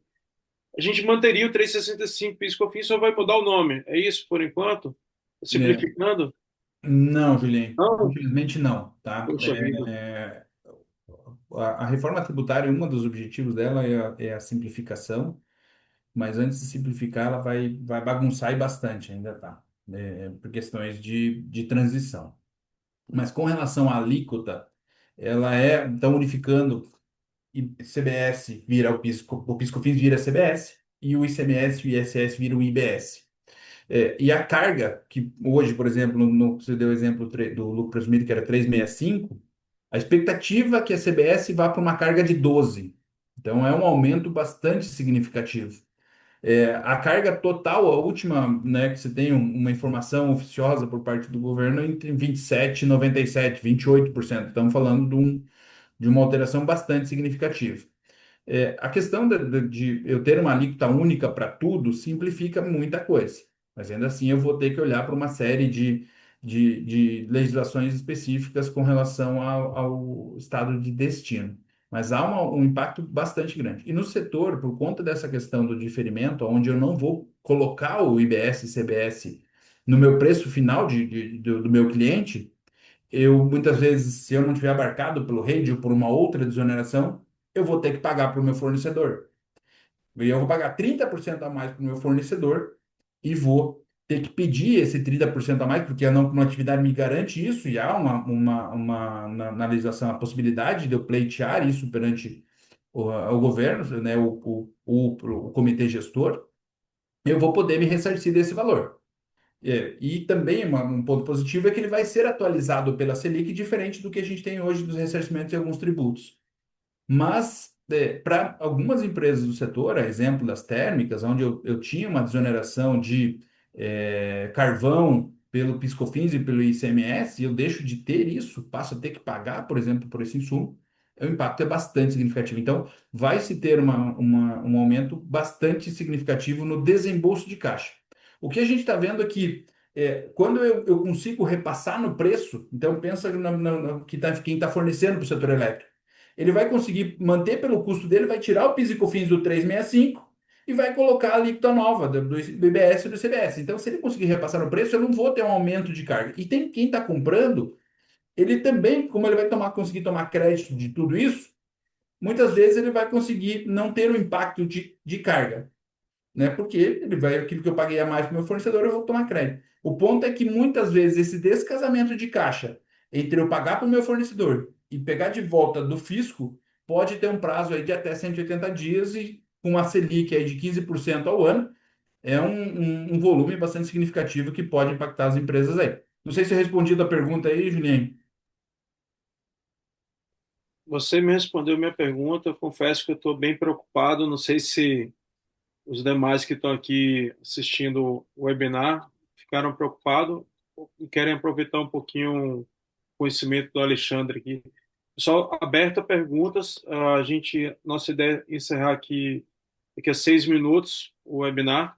A gente manteria o 3,65 PIS/COFINS, só vai mudar o nome. É isso por enquanto? É, Simplificando? não, Julián, Não, infelizmente não, tá? poxa vida. A reforma tributária, um dos objetivos dela é a simplificação, mas antes de simplificar, ela vai bagunçar e bastante ainda, tá? Por questões de transição. Mas com relação à alíquota, ela então unificando, e CBS vira o PIS/COFINS vira CBS, e o ICMS e o ISS viram o IBS. E a carga, que hoje, por exemplo, você deu o exemplo do lucro presumido, que era 365, a expectativa é que a CBS vá para uma carga de 12. Então, é um aumento bastante significativo. A carga total, a última, né, que você tem uma informação oficiosa por parte do governo, é entre 27 e 97, 28%. Estamos falando de uma alteração bastante significativa. A questão de eu ter uma alíquota única para tudo simplifica muita coisa, mas ainda assim eu vou ter que olhar para uma série de legislações específicas com relação ao estado de destino. Mas há um impacto bastante grande. E no setor, por conta dessa questão do diferimento, onde eu não vou colocar o IBS e CBS no meu preço final do meu cliente, eu muitas vezes, se eu não tiver abarcado pelo REID ou por uma outra desoneração, eu vou ter que pagar para o meu fornecedor. E eu vou pagar 30% a mais para o meu fornecedor e vou ter que pedir esse 30% a mais, porque a não cumulatividade me garante isso, e há na legislação a possibilidade de eu pleitear isso perante o governo, né, o comitê gestor, eu vou poder me ressarcir desse valor. E também um ponto positivo é que ele vai ser atualizado pela Selic, diferente do que a gente tem hoje dos ressarcimentos em alguns tributos. Mas, para algumas empresas do setor, a exemplo das térmicas, onde eu tinha uma desoneração de carvão pelo PIS/COFINS e pelo ICMS, e eu deixo de ter isso, passo a ter que pagar, por exemplo, por esse insumo, o impacto é bastante significativo. Então, vai se ter um aumento bastante significativo no desembolso de caixa. O que a gente está vendo é que, quando eu consigo repassar no preço, então pensa quem está fornecendo para o setor elétrico, ele vai conseguir manter pelo custo dele, vai tirar o PIS e COFINS do 365 e vai colocar a alíquota nova do IBS e do CBS. Então, se ele conseguir repassar no preço, eu não vou ter um aumento de carga. E tem quem está comprando, ele também, como ele vai conseguir tomar crédito de tudo isso, muitas vezes ele vai conseguir não ter o impacto de carga, né? Porque aquilo que eu paguei a mais para o meu fornecedor, eu vou tomar crédito. O ponto é que muitas vezes esse descasamento de caixa entre eu pagar para o meu fornecedor e pegar de volta do fisco pode ter um prazo aí de até 180 dias e com uma Selic aí de 15% ao ano, é um volume bastante significativo que pode impactar as empresas aí. Não sei se eu respondi a pergunta aí, Juliane. Você me respondeu minha pergunta. Eu confesso que eu estou bem preocupado. Não sei se os demais que estão aqui assistindo o webinar ficaram preocupados e querem aproveitar um pouquinho o conhecimento do Alexandre aqui. Pessoal, aberto a perguntas. Nossa ideia é encerrar aqui daqui a 6 minutos o webinar.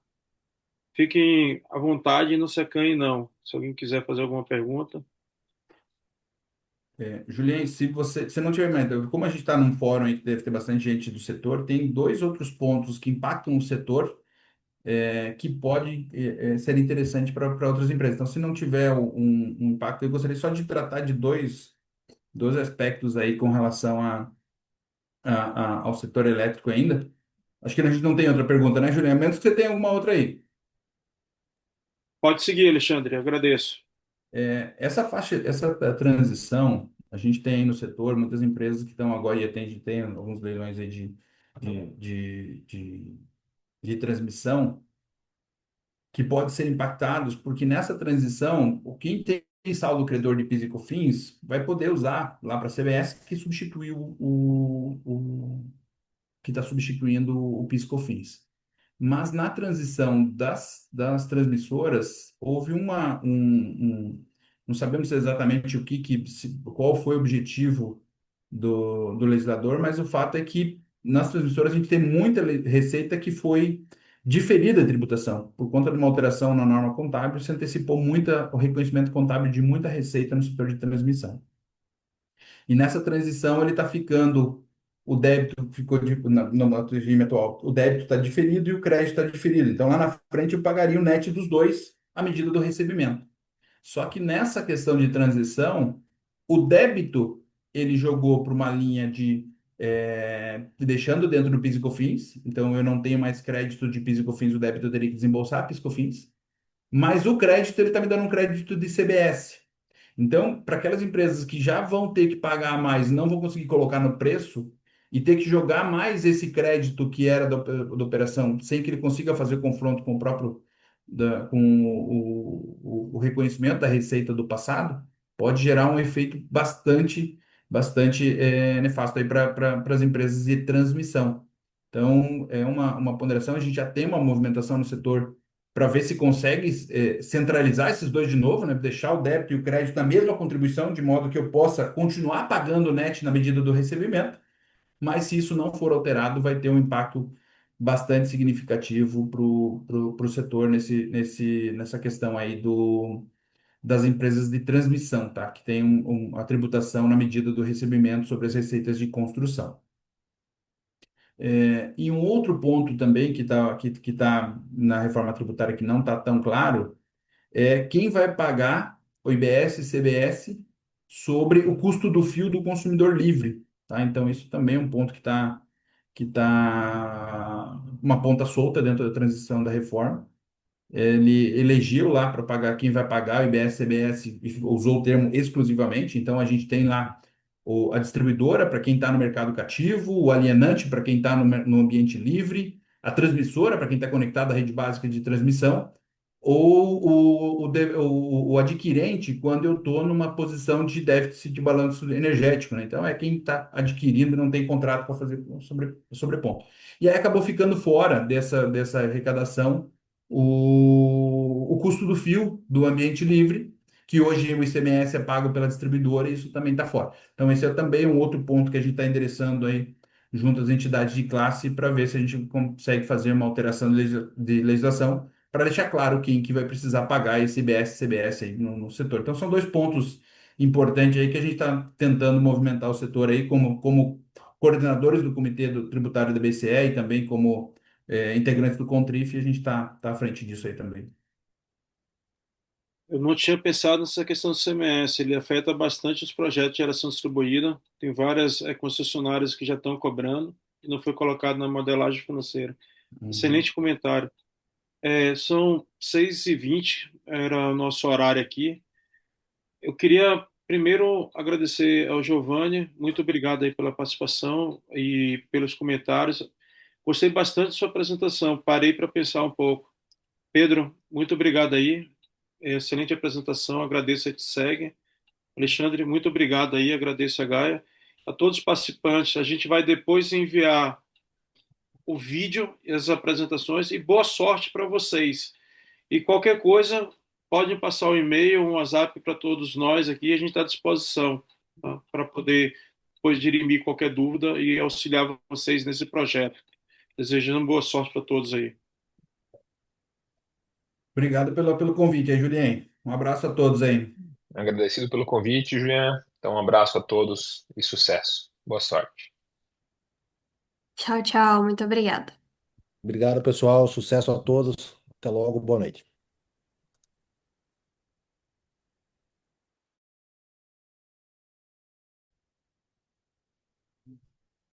Fiquem à vontade e não se acanhem, não. Se alguém quiser fazer alguma pergunta. Juliane, se não tiver mais dúvida, como a gente está num fórum aí que deve ter bastante gente do setor, tem dois outros pontos que impactam o setor que pode ser interessante para outras empresas. Então, se não tiver um impacto, eu gostaria só de tratar de dois aspectos aí com relação ao setor elétrico ainda. Acho que a gente não tem outra pergunta, né, Juliane? A menos que você tenha alguma outra aí. Pode seguir, Alexandre, agradeço. Essa transição, a gente tem no setor muitas empresas que estão agora e tem alguns leilões aí de, de, de, de transmissão que podem ser impactados, porque nessa transição, quem tem saldo credor de PIS e COFINS vai poder usar lá para a CBS que substituiu que está substituindo o PIS e COFINS. Mas na transição das transmissoras, houve não sabemos exatamente qual foi o objetivo do legislador, mas o fato é que nas transmissoras a gente tem muita receita que foi diferida a tributação. Por conta de uma alteração na norma contábil, se antecipou o reconhecimento contábil de muita receita no setor de transmissão. E nessa transição ele está ficando, o débito ficou no regime atual, o débito está diferido e o crédito está diferido. Então lá na frente eu pagaria o net dos dois à medida do recebimento. Só que nessa questão de transição, o débito ele jogou para uma linha deixando dentro do PIS e COFINS, então eu não tenho mais crédito de PIS e COFINS, o débito eu teria que desembolsar PIS e COFINS, mas o crédito ele está me dando um crédito de CBS. Então, para aquelas empresas que já vão ter que pagar mais, não vão conseguir colocar no preço e ter que jogar mais esse crédito que era da operação, sem que ele consiga fazer confronto com o próprio com o reconhecimento da receita do passado, pode gerar um efeito bastante nefasto aí para as empresas de transmissão. Então, é uma ponderação. A gente já tem uma movimentação no setor para ver se consegue centralizar esses dois de novo, né? Deixar o débito e o crédito na mesma contribuição, de modo que eu possa continuar pagando o net na medida do recebimento, mas se isso não for alterado, vai ter um impacto bastante significativo para o setor nessa questão aí das empresas de transmissão, tá? Que tem a tributação na medida do recebimento sobre as receitas de construção. E um outro ponto também que tá na reforma tributária que não está tão claro é quem vai pagar o IBS e CBS sobre o custo do fio do consumidor livre, tá? Então, isso também é um ponto que tá uma ponta solta dentro da transição da reforma. Ele elegeu lá para pagar quem vai pagar o IBS, CBS, e usou o termo exclusivamente. Então, a gente tem lá a distribuidora para quem está no mercado cativo, o alienante para quem está no ambiente livre, a transmissora para quem está conectado à rede básica de transmissão, ou o adquirente quando eu estou numa posição de déficit de balanço energético, né? Então, é quem está adquirindo e não tem contrato para fazer sobreponto. E aí acabou ficando fora dessa arrecadação o custo do fio do ambiente livre, que hoje o ICMS é pago pela distribuidora e isso também está fora. Então, esse é também um outro ponto que a gente está endereçando aí junto às entidades de classe para ver se a gente consegue fazer uma alteração de legislação para deixar claro quem que vai precisar pagar esse IBS, CBS aí no setor. Então, são dois pontos importantes aí que a gente está tentando movimentar o setor aí como coordenadores do Comitê Tributário da BCE e também como integrantes do Contrif, a gente tá à frente disso aí também. Eu não tinha pensado nessa questão do CMS, ele afeta bastante os projetos de geração distribuída, tem várias concessionárias que já estão cobrando, e não foi colocado na modelagem financeira. Uhum. Excelente comentário. São 6h20, era o nosso horário aqui. Eu queria primeiro agradecer ao Giovanni, muito obrigado aí pela participação e pelos comentários. Gostei bastante da sua apresentação, parei para pensar um pouco. Pedro, muito obrigado aí, excelente apresentação, agradeço a segue. Alexandre, muito obrigado aí, agradeço a Gaia. A todos os participantes, a gente vai depois enviar o vídeo e as apresentações e boa sorte para vocês. E qualquer coisa, podem passar o e-mail, um WhatsApp para todos nós aqui, a gente está à disposição, tá? Para poder depois dirimir qualquer dúvida e auxiliar vocês nesse projeto. Desejando boa sorte para todos aí. Obrigado pelo convite aí, Julien. Um abraço a todos aí. Agradecido pelo convite, Julian. Então, um abraço a todos e sucesso. Boa sorte. Tchau, tchau. Muito obrigada. Obrigado, pessoal. Sucesso a todos. Até logo. Boa noite.